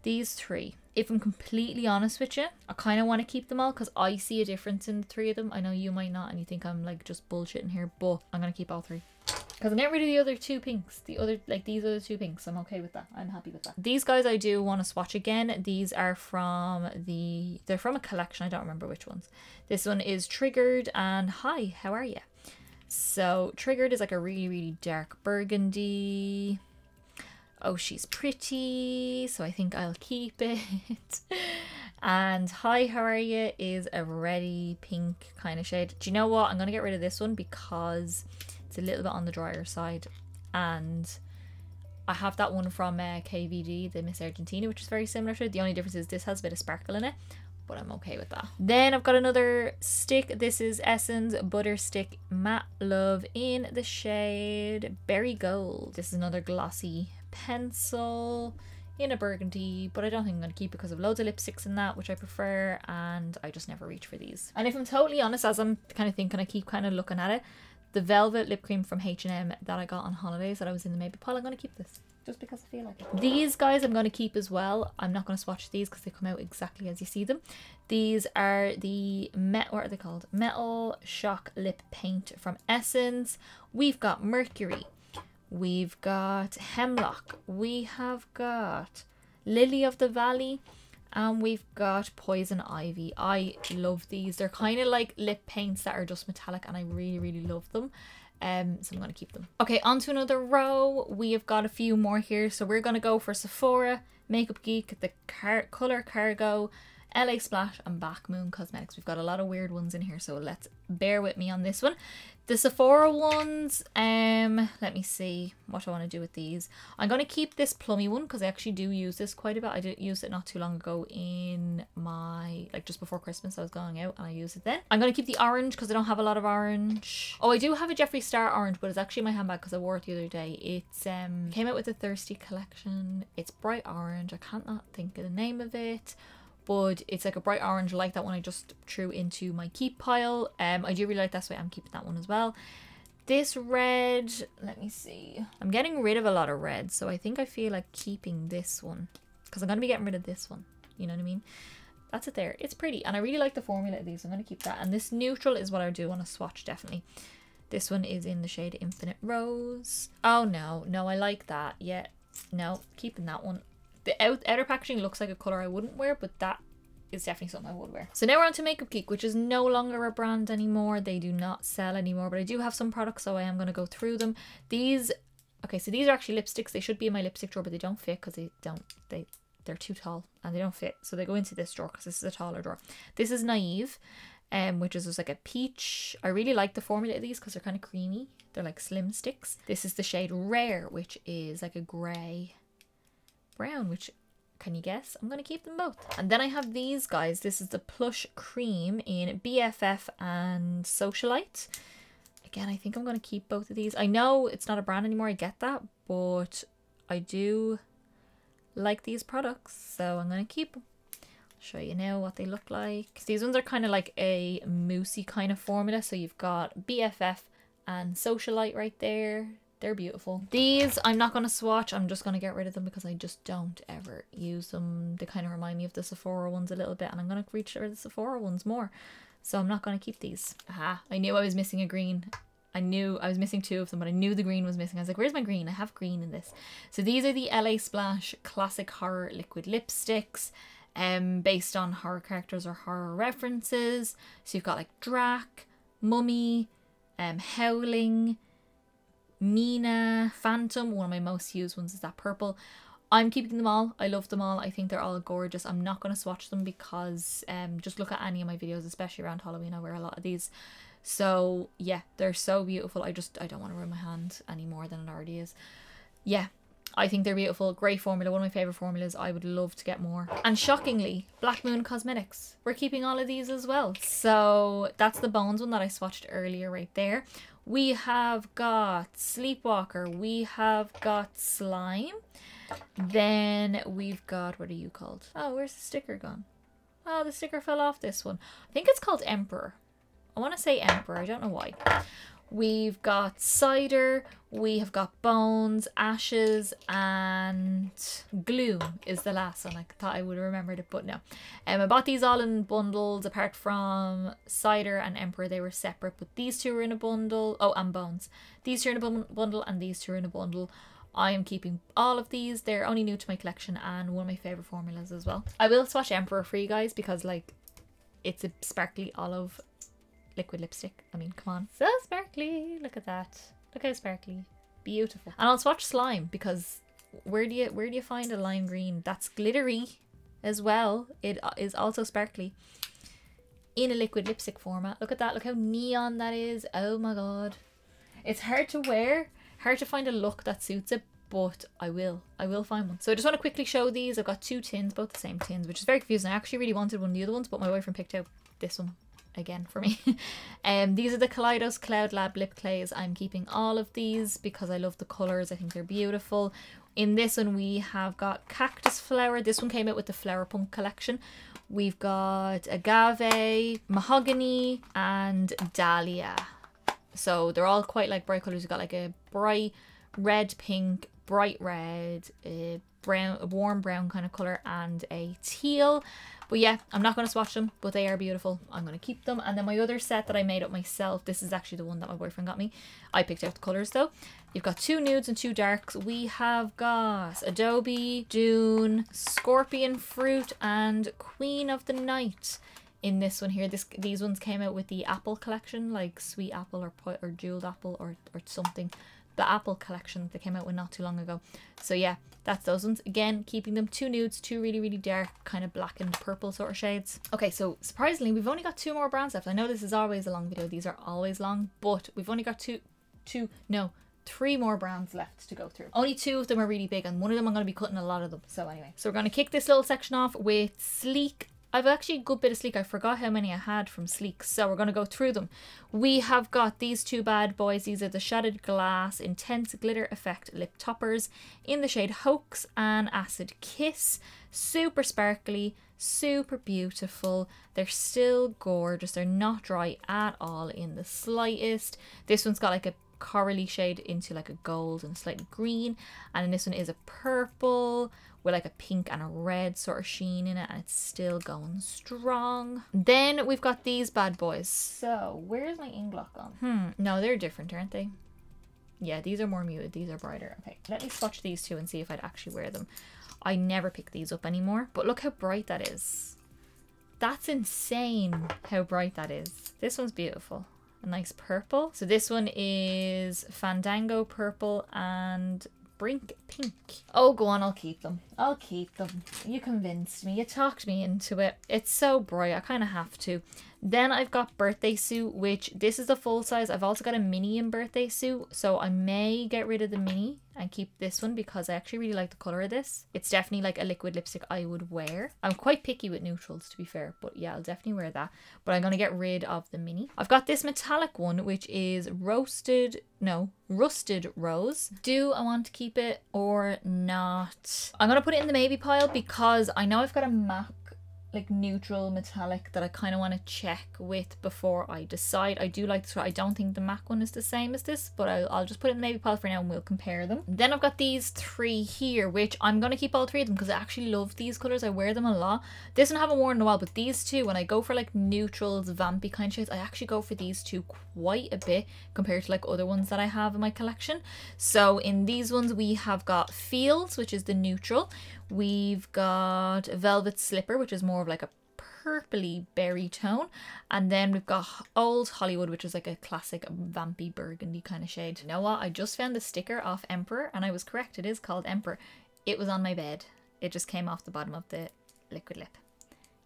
these three, if I'm completely honest with you, I kind of want to keep them all because I see a difference in the three of them. I know you might not and you think I'm like just bullshitting here, but I'm going to keep all three. Because I'm getting rid of the other two pinks. These other two pinks. I'm okay with that. I'm happy with that. These guys I do want to swatch again. These are from they're from a collection. I don't remember which ones. This one is Triggered and Hi, how are you? So Triggered is like a really, really dark burgundy. Oh, she's pretty, so I think I'll keep it. And Hi, how are you is a reddy pink kind of shade. Do you know what? I'm going to get rid of this one because it's a little bit on the drier side. And I have that one from KVD, the Miss Argentina, which is very similar to it. The only difference is this has a bit of sparkle in it, but I'm okay with that. Then I've got another stick. This is Essence Butter Stick Matte Love in the shade Berry Gold. This is another glossy pencil in a burgundy, but I don't think I'm going to keep it because of loads of lipsticks in that, which I prefer, and I just never reach for these. And if I'm totally honest, as I'm kind of thinking, I keep kind of looking at it, the velvet lip cream from H&M that I got on holidays that I was in the Maple pile, I'm going to keep this just because I feel like it. These guys I'm going to keep as well. I'm not going to swatch these because they come out exactly as you see them. These are the what are they called? Metal Shock Lip Paint from Essence. We've got Mercury. We've got Hemlock. We have got Lily of the Valley. And we've got Poison Ivy. I love these. They're kind of like lip paints that are just metallic, and I really, really love them. So I'm going to keep them. Okay, on to another row. We have got a few more here. So we're going to go for Sephora, Makeup Geek, the Color Cargo, LA Splash, and Black Moon Cosmetics. We've got a lot of weird ones in here, so let's bear with me on this one. The Sephora ones, let me see what I want to do with these. I'm going to keep this plummy one because I actually do use this quite a bit. I did use it not too long ago in my, like just before Christmas I was going out and I used it then. I'm going to keep the orange because I don't have a lot of orange. Oh, I do have a Jeffree Star orange, but it's actually in my handbag because I wore it the other day. It's came out with the Thirsty collection. It's bright orange. I can't not think of the name of it, but it's like a bright orange like that one I just threw into my keep pile. I do really like that, so I'm keeping that one as well. This red, let me see. I'm getting rid of a lot of red, so I think I feel like keeping this one because I'm going to be getting rid of this one. You know what I mean? That's it there. It's pretty, and I really like the formula of these. I'm going to keep that. And this neutral is what I do want to swatch, definitely. This one is in the shade Infinite Rose. Oh, no. No, I like that. Yeah. No, keeping that one. The outer packaging looks like a colour I wouldn't wear, but that is definitely something I would wear. So now we're on to Makeup Geek, which is no longer a brand anymore. They do not sell anymore, but I do have some products, so I am going to go through them. These, okay, so these are actually lipsticks. They should be in my lipstick drawer, but they don't fit because they're too tall and they don't fit. So they go into this drawer because this is a taller drawer. This is Naive, which is just like a peach. I really like the formula of these because they're kind of creamy. They're like slim sticks. This is the shade Rare, which is like a grey brown, which, can you guess? I'm going to keep them both. And then I have these guys. This is the Plush Cream in BFF and Socialite. Again, I think I'm going to keep both of these. I know it's not a brand anymore, I get that, but I do like these products, so I'm going to keep them. I'll show you now what they look like. So these ones are kind of like a moussey kind of formula. So you've got BFF and Socialite right there. They're beautiful. These I'm not going to swatch. I'm just going to get rid of them because I just don't ever use them. They kind of remind me of the Sephora ones a little bit, and I'm going to reach for the Sephora ones more. So I'm not going to keep these. Aha, I knew I was missing a green. I knew I was missing two of them, but I knew the green was missing. I was like, where's my green? I have green in this. So these are the LA Splash Classic Horror Liquid Lipsticks, based on horror characters or horror references. So you've got like Drac, Mummy, Howling, Mina, Phantom. One of my most used ones is that purple. I'm keeping them all. I love them all. I think they're all gorgeous. I'm not going to swatch them because just look at any of my videos, especially around Halloween. I wear a lot of these. So yeah, they're so beautiful. I don't want to ruin my hand any more than it already is. Yeah, I think they're beautiful. Great formula. One of my favourite formulas. I would love to get more. And shockingly, Black Moon Cosmetics. We're keeping all of these as well. So that's the Bones one that I swatched earlier right there. We have got Sleepwalker. We have got Slime. Then we've got, what are you called? Oh, where's the sticker gone? Oh, the sticker fell off this one. I think it's called Emperor. I want to say Emperor. I don't know why. We've got Cider, we have got Bones, Ashes, and Gloom is the last one. I thought I would have remembered it, but no. I bought these all in bundles. Apart from Cider and Emperor, they were separate, but these two are in a bundle. Oh, and Bones. These two are in a bundle, and these two are in a bundle. I am keeping all of these. They're only new to my collection and one of my favourite formulas as well. I will swatch Emperor for you guys because, like, it's a sparkly olive liquid lipstick. I mean, come on. So sparkly. Look at that. Look how sparkly. Beautiful. And I'll swatch Slime because where do you find a lime green that's glittery as well? It is also sparkly in a liquid lipstick format. Look at that. Look how neon that is. Oh my god. It's hard to wear. Hard to find a look that suits it, but I will find one. So I just want to quickly show these. I've got two tins, both the same tins, which is very confusing. I actually really wanted one of the other ones, but my boyfriend picked out this one again for me. These are the Kaleidos Cloud Lab lip clays. I'm keeping all of these because I love the colours. I think they're beautiful. In this one we have got cactus flower. This one came out with the Flower Punk collection. We've got agave, mahogany, and dahlia. So they're all quite like bright colours. We've got like a bright red, pink, bright red, brown, a warm brown kind of colour, and a teal. But yeah, I'm not going to swatch them, but they are beautiful. I'm going to keep them. And then my other set that I made up myself, this is actually the one that my boyfriend got me. I picked out the colours though. You've got 2 nudes and 2 darks. We have got Adobe, Dune, Scorpion Fruit, and Queen of the Night. In this one here, these ones came out with the Apple collection, like Sweet Apple or Jeweled Apple or something. The Apple collection that came out with not too long ago. So yeah, that's those ones. Again, keeping them 2 nudes, 2 really, really dark, kind of black and purple sort of shades. Okay, so surprisingly, we've only got 2 more brands left. I know this is always a long video. These are always long, but we've only got 3 more brands left to go through. Only 2 of them are really big, and one of them I'm going to be cutting a lot of them. So anyway, so we're going to kick this little section off with Sleek. I've actually a good bit of Sleek. I forgot how many I had from Sleek, so we're going to go through them. We have got these 2 bad boys. These are the Shattered Glass Intense Glitter Effect Lip Toppers in the shade Hoax and Acid Kiss. Super sparkly, super beautiful. They're still gorgeous. They're not dry at all in the slightest. This one's got like a corally shade into like a gold and slightly green, and then this one is a purple with like a pink and a red sort of sheen in it, and it's still going strong. Then we've got these bad boys. So where's my ink block gone? No, they're different, aren't they? Yeah, these are more muted, these are brighter. Okay, let me swatch these 2 and see if I'd actually wear them. I never pick these up anymore, but look how bright that is. That's insane how bright that is. This one's beautiful. A nice purple. So this one is Fandango purple and Brink pink. Oh, go on, I'll keep them. I'll keep them. You convinced me. You talked me into it. It's so bright. I kind of have to. Then I've got Birthday Suit, which this is the full size. I've also got a mini in Birthday Suit, so I may get rid of the mini and keep this one because I actually really like the colour of this. It's definitely like a liquid lipstick I would wear. I'm quite picky with neutrals, to be fair, but yeah, I'll definitely wear that. But I'm going to get rid of the mini. I've got this metallic one, which is Rusted Rose. Do I want to keep it or not? I'm going to put it in the maybe pile because I know I've got a MAC like neutral metallic that I kind of want to check with before I decide. I do like this one. I don't think the MAC one is the same as this, but I'll just put it in the maybe pile for now and we'll compare them. Then I've got these 3 here, which I'm going to keep all 3 of them because I actually love these colours. I wear them a lot. This one I haven't worn in a while, but these 2, when I go for like neutrals, vampy kind of shades, I actually go for these 2 quite a bit compared to like other ones that I have in my collection. So in these ones we have got Fields, which is the neutral. We've got Velvet Slipper, which is more of like a purpley berry tone, and then we've got Old Hollywood, which is like a classic vampy burgundy kind of shade. You know what? I just found the sticker off Emperor and I was correct. It is called Emperor. It was on my bed. It just came off the bottom of the liquid lip.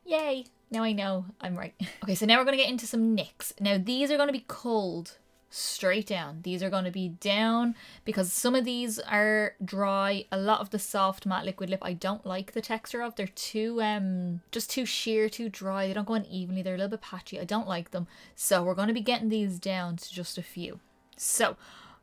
Yay! Now I know I'm right. Okay, so now we're going to get into some NYX. Now these are going to be cold straight down. These are going to be down because some of these are dry. A lot of the soft matte liquid lip I don't like the texture of. They're too just too sheer, too dry. They don't go on evenly. They're a little bit patchy. I don't like them. So we're going to be getting these down to just a few. So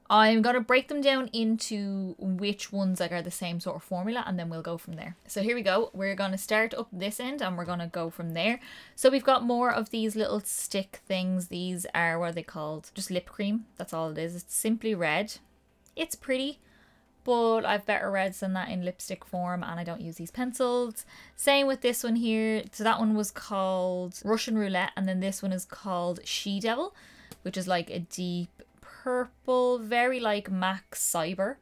I'm going to break them down into which ones like are the same sort of formula, and then we'll go from there. So here we go. We're going to start up this end and we're going to go from there. So we've got more of these little stick things. These are, what are they called? Just lip cream. That's all it is. It's simply red. It's pretty, but I've better reds than that in lipstick form and I don't use these pencils. Same with this one here. So that one was called Russian Roulette, and then this one is called She Devil, which is like a deep purple, very like MAC Cyber,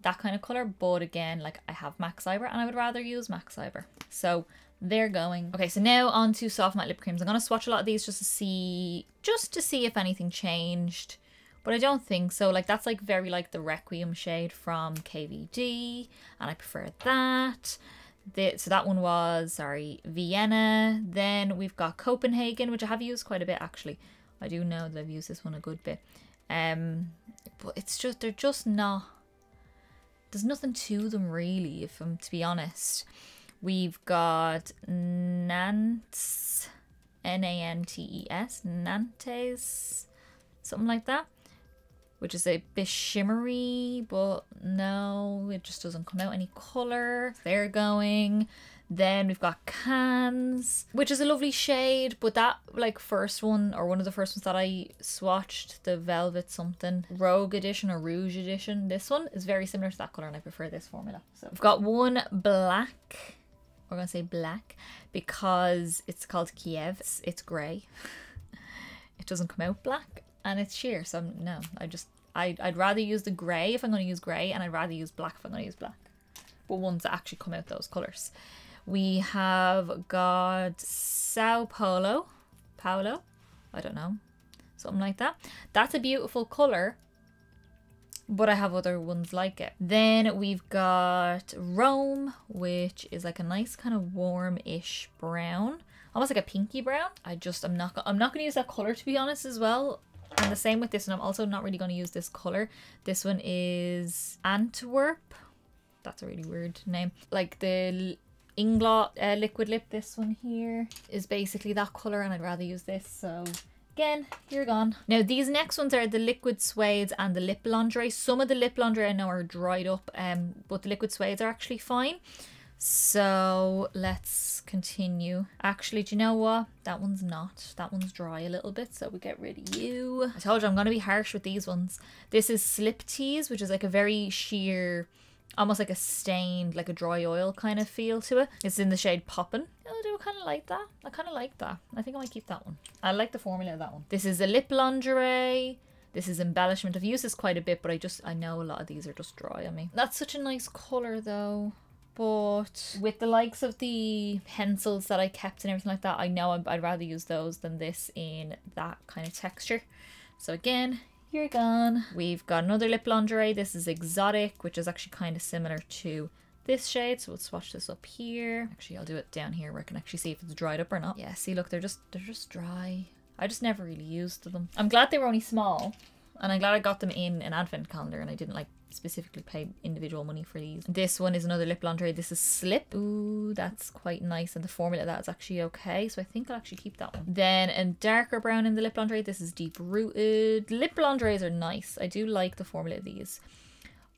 that kind of color. But again, like I have MAC Cyber and I would rather use MAC Cyber, so they're going. Okay, so now on to soft matte lip creams. I'm going to swatch a lot of these just to see if anything changed, but I don't think so. Like that's like very like the Requiem shade from KVD and I prefer that. So that one was, sorry, Vienna. Then we've got Copenhagen, which I have used quite a bit actually. I do know that I've used this one a good bit. But it's just, they're just not, there's nothing to them really, if I'm to be honest. We've got Nantes, Nantes, Nantes, something like that. which is a bit shimmery, but no, it just doesn't come out any color. They're going. Then we've got Cans, which is a lovely shade, but that like first one, or one of the first ones that I swatched, the Velvet something, Rogue Edition or Rouge Edition, this one is very similar to that color and I prefer this formula. So we've got one black, we're gonna say black, because it's called Kiev. It's grey. It doesn't come out black and it's sheer, so no, I'd rather use the grey if I'm gonna use grey, and I'd rather use black if I'm gonna use black. But ones that actually come out those colors. We have got Sao Paulo, I don't know, something like that. That's a beautiful color, but I have other ones like it. Then we've got Rome, which is like a nice kind of warm-ish brown, almost like a pinky brown. I'm not gonna use that color, to be honest, as well. And the same with this one. I'm also not really going to use this color. This one is Antwerp. That's a really weird name. Like the Inglot liquid lip, this one here is basically that color, and I'd rather use this. So again, you're gone. Now these next ones are the liquid suedes and the lip lingerie. Some of the lip lingerie I know are dried up, but the liquid suedes are actually fine. So let's continue. Actually, do you know what? That one's not. That one's dry a little bit, so we get rid of you. I told you I'm going to be harsh with these ones. This is Slip Tease, which is like a very sheer, almost like a stained, like a dry oil kind of feel to it. It's in the shade Poppin'. Oh, I do kind of like that. I kind of like that. I think I might keep that one. I like the formula of that one. This is a lip lingerie. This is embellishment. I've used this quite a bit, but I know a lot of these are just dry on me. That's such a nice colour though. But with the likes of the pencils that I kept and everything like that, I know I'd rather use those than this in that kind of texture. So again, you're gone. We've got another lip lingerie. This is Exotic, which is actually kind of similar to this shade. So we'll swatch this up here. Actually, I'll do it down here where I can actually see if it's dried up or not. Yeah, see, look, they're just dry. I just never really used them. I'm glad they were only small, and I'm glad I got them in an advent calendar and I didn't like specifically pay individual money for these. This one is another lip lingerie. This is Slip. Ooh, that's quite nice, and the formula of that is actually okay, so I think I'll actually keep that one. Then a darker brown in the lip lingerie. This is Deep Rooted. Lip lingeries are nice. I do like the formula of these.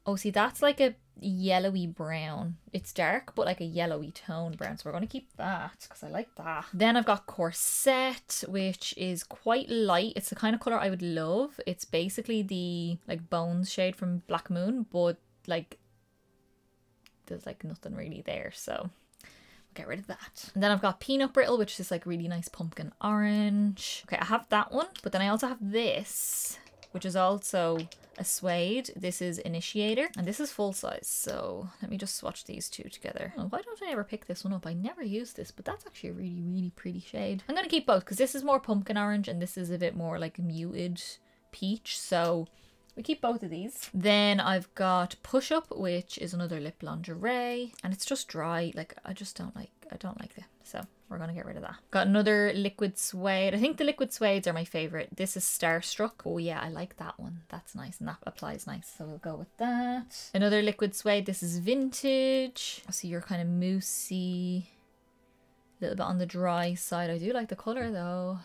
Oh, see, that's like a yellowy brown. It's dark, but like a yellowy toned brown. So we're going to keep that because I like that. Then I've got Corset, which is quite light. It's the kind of color I would love. It's basically the like Bones shade from Black Moon, but like there's like nothing really there. So we'll get rid of that. And then I've got Peanut Brittle, which is like really nice pumpkin orange. Okay, I have that one, but then I also have this, which is also a suede. This is Initiator, and this is full size. So let me just swatch these two together. Oh, why don't I ever pick this one up? I never use this, but that's actually a really, really pretty shade. I'm gonna keep both because this is more pumpkin orange and this is a bit more like muted peach. So we keep both of these. Then I've got Push Up, which is another lip lingerie, and it's just dry. Like I don't like it. So we're gonna get rid of that. Got another liquid suede. I think the liquid suedes are my favorite. This is Starstruck. Oh yeah, I like that one. That's nice, and that applies nice. So we'll go with that. Another liquid suede. This is Vintage. So you're kind of moussey, a little bit on the dry side. I do like the color though.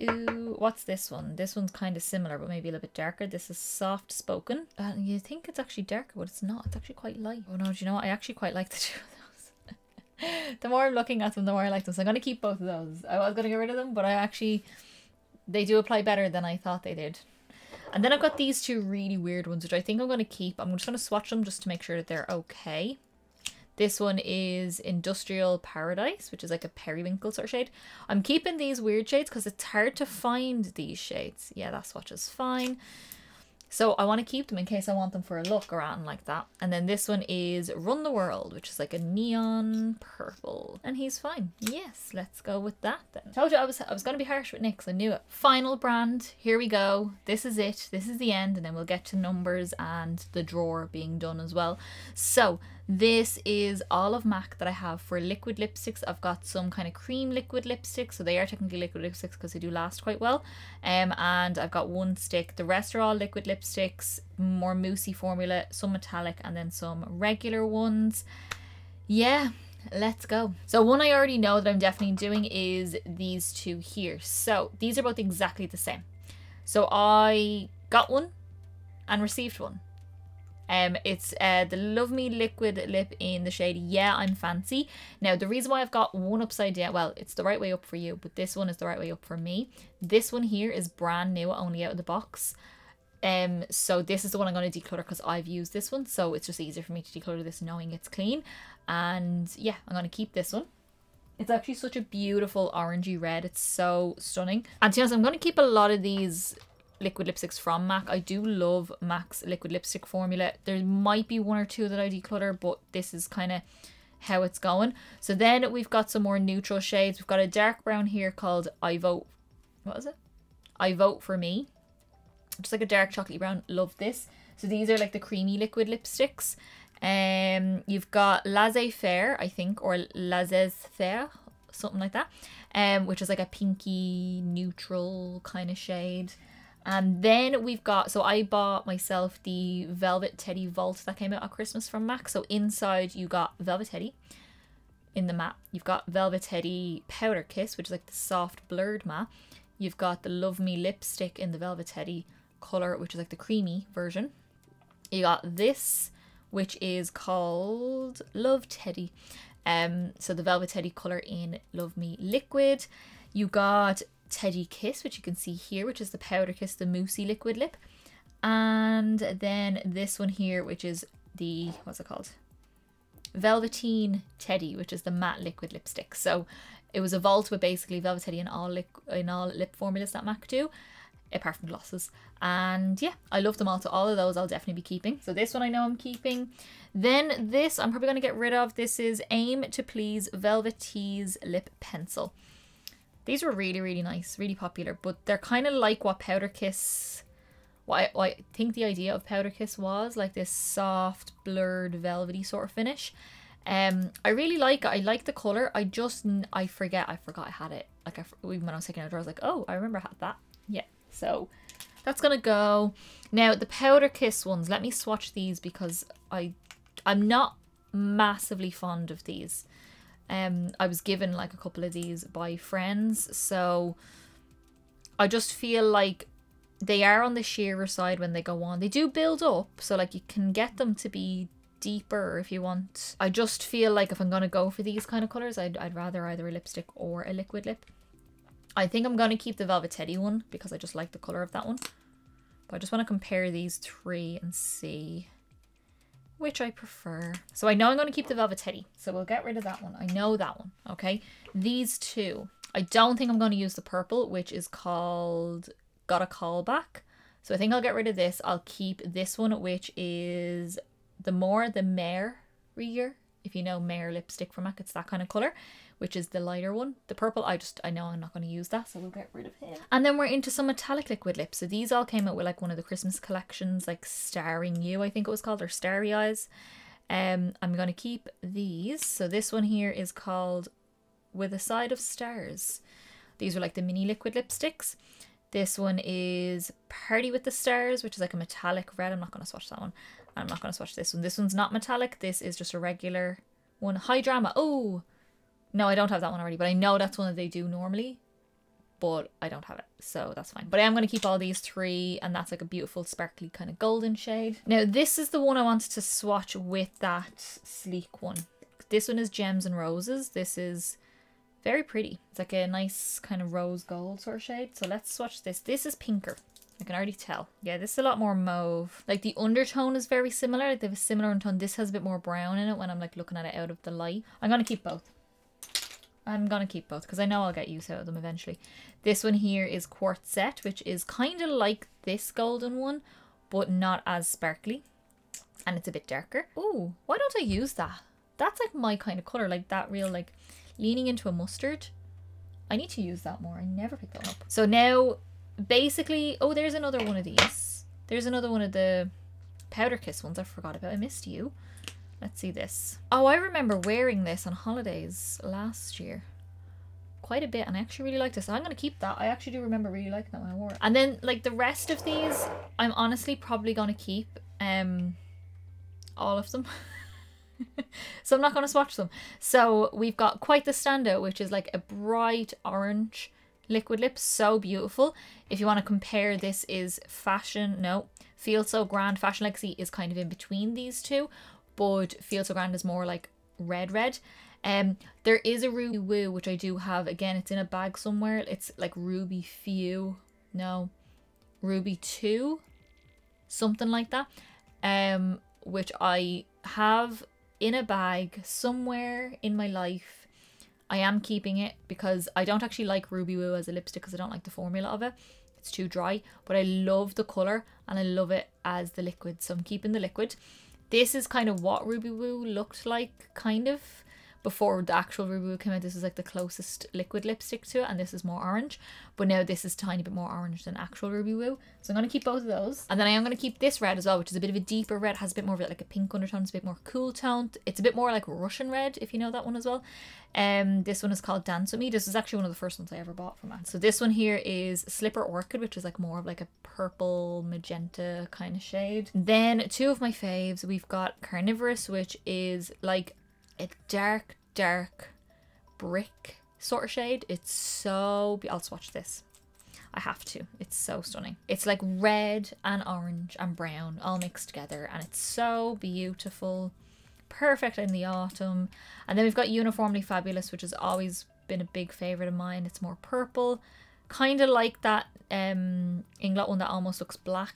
Ooh, what's this one? This one's kind of similar, but maybe a little bit darker. This is Soft Spoken. And you think it's actually darker, but it's not. It's actually quite light. Oh no, do you know what? I actually quite like the two of those. The more I'm looking at them, the more I like them. So I'm going to keep both of those. I was going to get rid of them, but they do apply better than I thought they did. And then I've got these two really weird ones, which I think I'm going to keep. I'm just going to swatch them just to make sure that they're okay. This one is Industrial Paradise, which is like a periwinkle sort of shade. I'm keeping these weird shades because it's hard to find these shades. Yeah, that swatch is fine. So I want to keep them in case I want them for a look or anything like that. And then this one is Run the World, which is like a neon purple. And he's fine. Yes, let's go with that then. I told you I was going to be harsh with NYX. I knew it. Final brand. Here we go. This is it. This is the end. And then we'll get to numbers and the drawer being done as well. So this is all of MAC that I have for liquid lipsticks. I've got some kind of cream liquid lipsticks. So they are technically liquid lipsticks because they do last quite well. And I've got one stick. The rest are all liquid lipsticks, more moussey formula, some metallic, and then some regular ones. Yeah, let's go. So one I already know that I'm definitely doing is these two here. So these are both exactly the same. So I got one and received one. It's the Love Me liquid lip in the shade Yeah I'm Fancy. Now the reason why I've got one upside down, well, it's the right way up for you, but this one is the right way up for me. This one here is brand new, only out of the box. So this is the one I'm going to declutter because I've used this one, so it's just easier for me to declutter this knowing it's clean. And yeah, I'm going to keep this one. It's actually such a beautiful orangey red. It's so stunning. And to be honest, I'm going to keep a lot of these liquid lipsticks from MAC. I do love MAC's liquid lipstick formula. There might be one or two that I declutter, but this is kind of how it's going. So then we've got some more neutral shades. We've got a dark brown here called I Vote. What is it? I Vote For Me. Just like a dark chocolatey brown. Love this. So these are like the creamy liquid lipsticks. You've got Laissez-Faire, I think, or Laissez-Faire, something like that. Which is like a pinky neutral kind of shade. And then we've got, so I bought myself the Velvet Teddy Vault that came out at Christmas from MAC. So inside you got Velvet Teddy in the matte. You've got Velvet Teddy Powder Kiss, which is like the soft blurred matte. You've got the Love Me lipstick in the Velvet Teddy color, which is like the creamy version. You got this, which is called Love Teddy. So the Velvet Teddy color in Love Me liquid. You got Teddy Kiss, which you can see here, which is the Powder Kiss, the moussey liquid lip. And then this one here, which is the, what's it called? Velveteen Teddy, which is the matte liquid lipstick. So it was a vault with basically Velvet Teddy in all lip formulas that MAC do, apart from glosses. And yeah, I love them all. So all of those I'll definitely be keeping. So this one I know I'm keeping. Then this I'm probably going to get rid of. This is Aim to Please Velvet Tease Lip Pencil. These were really, really nice, really popular, but they're kind of like what Powder Kiss, what I think the idea of Powder Kiss was, like this soft, blurred, velvety sort of finish. I really like it. I like the colour. I forgot I had it. Like even when I was taking it out, I was like, oh, I remember I had that. Yeah, so that's going to go. Now, the Powder Kiss ones, let me swatch these because I'm not massively fond of these. I was given like a couple of these by friends, so I just feel like they are on the sheerer side when they go on. They do build up, so like you can get them to be deeper if you want. I just feel like if I'm going to go for these kind of colours, I'd rather either a lipstick or a liquid lip. I think I'm going to keep the Velvet Teddy one because I just like the colour of that one. But I just want to compare these three and see which I prefer. So I know I'm going to keep the Velvet Teddy, so we'll get rid of that one. I know that one, okay? These two, I don't think I'm going to use the purple, which is called Got a Call Back. So I think I'll get rid of this. I'll keep this one, which is the Merrier, if you know Mare lipstick from MAC, it's that kind of colour, which is the lighter one. The purple, I know I'm not going to use that, so we'll get rid of him. And then we're into some metallic liquid lips. So these all came out with like one of the Christmas collections, like Starring You, I think it was called, or Starry Eyes. I'm going to keep these. So this one here is called With a Side of Stars. These are like the mini liquid lipsticks. This one is Party with the Stars, which is like a metallic red. I'm not going to swatch that one. I'm not going to swatch this one. This one's not metallic. This is just a regular one. High Drama. Oh, no, I don't have that one already, but I know that's one that they do normally, but I don't have it, so that's fine. But I am going to keep all these three, and that's like a beautiful sparkly kind of golden shade. Now, this is the one I wanted to swatch with that sleek one. This one is Gems and Roses. This is very pretty. It's like a nice kind of rose gold sort of shade. So let's swatch this. This is pinker. I can already tell. Yeah, this is a lot more mauve. Like the undertone is very similar. They have a similar undertone. This has a bit more brown in it when I'm like looking at it out of the light. I'm going to keep both. I'm going to keep both because I know I'll get use out of them eventually. This one here is Quartzette, which is kind of like this golden one, but not as sparkly. And it's a bit darker. Oh, why don't I use that? That's like my kind of colour, like that real like leaning into a mustard. I need to use that more. I never picked that one up. So now basically, oh, there's another one of these. There's another one of the Powder Kiss ones I forgot about. I missed you. Let's see this. Oh, I remember wearing this on holidays last year. Quite a bit, and I actually really liked this. I'm going to keep that. I actually do remember really liking that when I wore it. And then, like, the rest of these, I'm honestly probably going to keep all of them. So I'm not going to swatch them. So we've got Quite the Standout, which is like a bright orange liquid lips. So beautiful. If you want to compare, this is Fashion, no, Feel So Grand. Fashion Legacy is kind of in between these two, but Feel So Grand is more like red. There is a Ruby Woo, which I do have. Again, it's in a bag somewhere. It's like Ruby Few, no, Ruby 2, something like that, which I have in a bag somewhere in my life. I am keeping it because I don't actually like Ruby Woo as a lipstick because I don't like the formula of it. It's too dry, but I love the colour and I love it as the liquid, so I'm keeping the liquid. This is kind of what Ruby Woo looked like, kind of, before the actual Ruby Woo came out. This is like the closest liquid lipstick to it, and this is more orange. But now this is a tiny bit more orange than actual Ruby Woo. So I'm going to keep both of those. And then I am going to keep this red as well, which is a bit of a deeper red. Has a bit more of like a pink undertone. It's a bit more cool toned. It's a bit more like Russian red, if you know that one as well. This one is called Dance With Me. This is actually one of the first ones I ever bought from Anne. So this one here is Slipper Orchid, which is like more of like a purple magenta kind of shade. Then two of my faves, we've got Carnivorous, which is like a dark brick sort of shade. It's so I'll swatch this. I have to. It's so stunning. It's like red and orange and brown all mixed together, and it's so beautiful. Perfect in the autumn. And then we've got Uniformly Fabulous, which has always been a big favorite of mine. It's more purple, kind of like that Inglot one that almost looks black,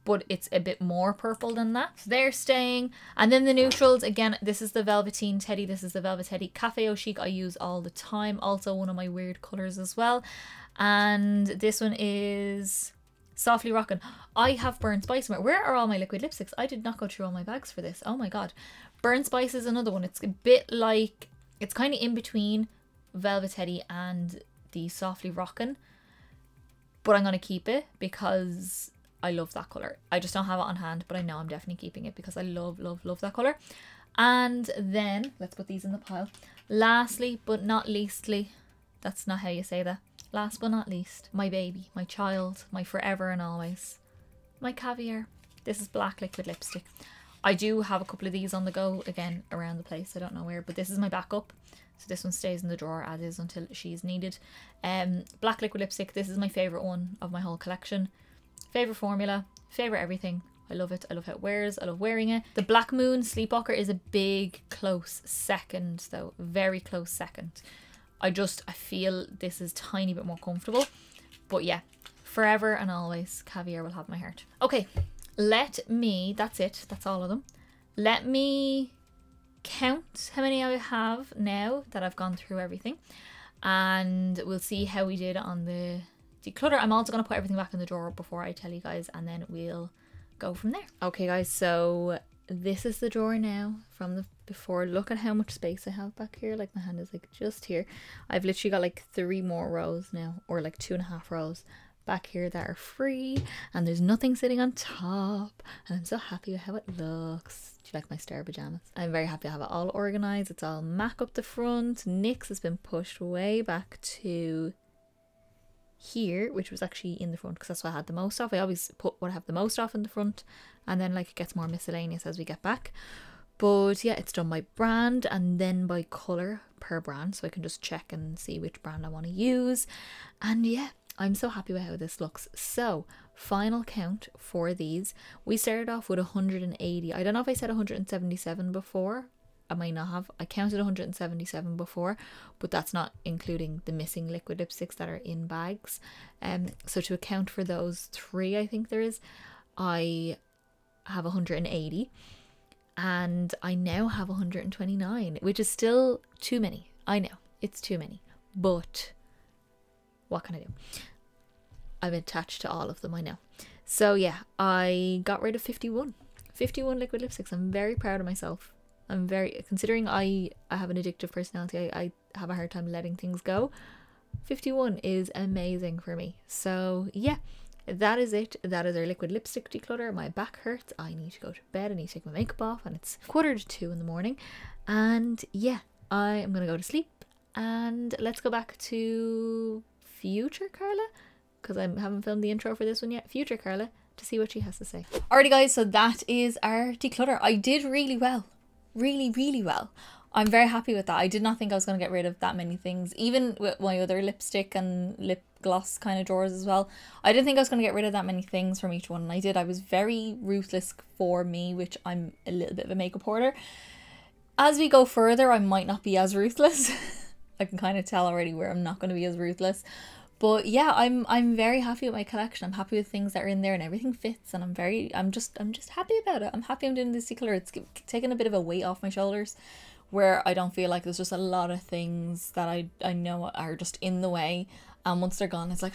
but it's a bit more purple than that. So they're staying. And then the neutrals, again, this is the Velveteen Teddy. This is the Velvet Teddy Cafe Au Chic. I use all the time. Also one of my weird colours as well. And this one is Softly Rockin'. I have Burnt Spice. Where are all my liquid lipsticks? I did not go through all my bags for this. Oh my god. Burnt Spice is another one. It's a bit like, it's kind of in between Velvet Teddy and the Softly Rockin'. But I'm going to keep it because I love that colour. I just don't have it on hand, but I know I'm definitely keeping it because I love that colour. And then, let's put these in the pile. Lastly, but not leastly, that's not how you say that. Last but not least, my baby, my child, my forever and always, my Caviar. This is black liquid lipstick. I do have a couple of these on the go, again, around the place. I don't know where, but this is my backup. So this one stays in the drawer as is until she's needed. Black liquid lipstick. This is my favourite one of my whole collection. Favourite formula, favourite everything. I love it. I love how it wears. I love wearing it. The Black Moon Sleepwalker is a big, close second though. Very close second. I feel this is a tiny bit more comfortable. But yeah, forever and always, Caviar will have my heart. Okay, that's it. That's all of them. Let me count how many I have now that I've gone through everything. And we'll see how we did on the declutter. I'm also going to put everything back in the drawer before I tell you guys, and then we'll go from there. Okay guys, so this is the drawer now from the before. Look at how much space I have back here. Like my hand is like just here. I've literally got like 3 more rows now, or like 2.5 rows back here that are free, and there's nothing sitting on top, and I'm so happy with how it looks. Do you like my star pajamas? I'm very happy to have it all organized. It's all MAC up the front. NYX has been pushed way back to here, which was actually in the front because that's what I had the most of. I always put what I have the most of in the front, and then like it gets more miscellaneous as we get back. But yeah, it's done by brand and then by colour per brand, so I can just check and see which brand I want to use. And yeah, I'm so happy with how this looks. So final count for these, we started off with 180. I don't know if I said 177 before. I might not have. I counted 177 before, but that's not including the missing liquid lipsticks that are in bags. So to account for those 3, I think there is, I have 180, and I now have 129, which is still too many. I know it's too many, but what can I do? I'm attached to all of them, I know. So yeah, I got rid of 51 liquid lipsticks. I'm very proud of myself. I'm very, considering I have an addictive personality, I have a hard time letting things go. 51 is amazing for me. So yeah, that is it. That is our liquid lipstick declutter. My back hurts. I need to go to bed. I need to take my makeup off, and it's 1:45 in the morning. And yeah, I am going to go to sleep. And let's go back to future Carla, because I haven't filmed the intro for this one yet. Future Carla, to see what she has to say. Alrighty guys, so that is our declutter. I did really well. Really well. I'm very happy with that. I did not think I was going to get rid of that many things, even with my other lipstick and lip gloss kind of drawers as well. I didn't think I was going to get rid of that many things from each one, and I did. I was very ruthless for me, which I'm a little bit of a makeup hoarder. As we go further, I might not be as ruthless. I can kind of tell already where I'm not going to be as ruthless. But yeah, I'm very happy with my collection. I'm happy with things that are in there and everything fits, and I'm just happy about it. I'm happy I'm doing this declutter. It's taking a bit of a weight off my shoulders, where I don't feel like there's just a lot of things that I know are just in the way, and once they're gone, it's like,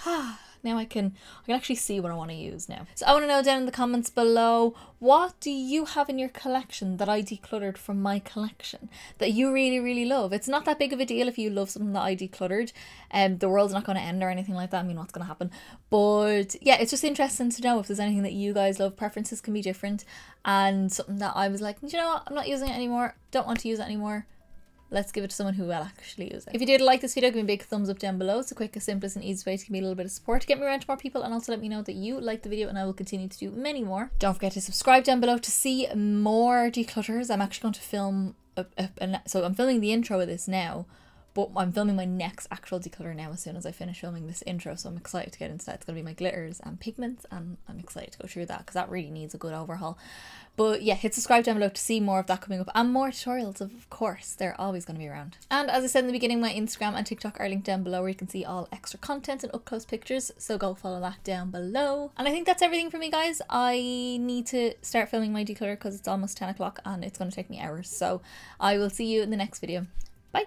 now I can actually see what I want to use now. So I want to know down in the comments below, what do you have in your collection that I decluttered from my collection that you really, really love? It's not that big of a deal if you love something that I decluttered. The world's not going to end or anything like that. I mean, what's going to happen? But yeah, it's just interesting to know if there's anything that you guys love. Preferences can be different, and something that I was like, you know what, I'm not using it anymore, don't want to use it anymore. Let's give it to someone who will actually use it. If you did like this video, give me a big thumbs up down below. It's the quickest, simplest and easiest way to give me a little bit of support, to get me around to more people, and also let me know that you liked the video, and I will continue to do many more. Don't forget to subscribe down below to see more declutters. I'm actually going to film, so I'm filming the intro of this now, but I'm filming my next actual declutter now as soon as I finish filming this intro, so I'm excited to get into that. It's going to be my glitters and pigments, and I'm excited to go through that because that really needs a good overhaul. But yeah, hit subscribe down below to see more of that coming up, and more tutorials, of course. They're always going to be around. And as I said in the beginning, my Instagram and TikTok are linked down below, where you can see all extra content and up close pictures, so go follow that down below. And I think that's everything for me, guys. I need to start filming my declutter because it's almost 10 o'clock and it's going to take me hours, so I will see you in the next video. Bye!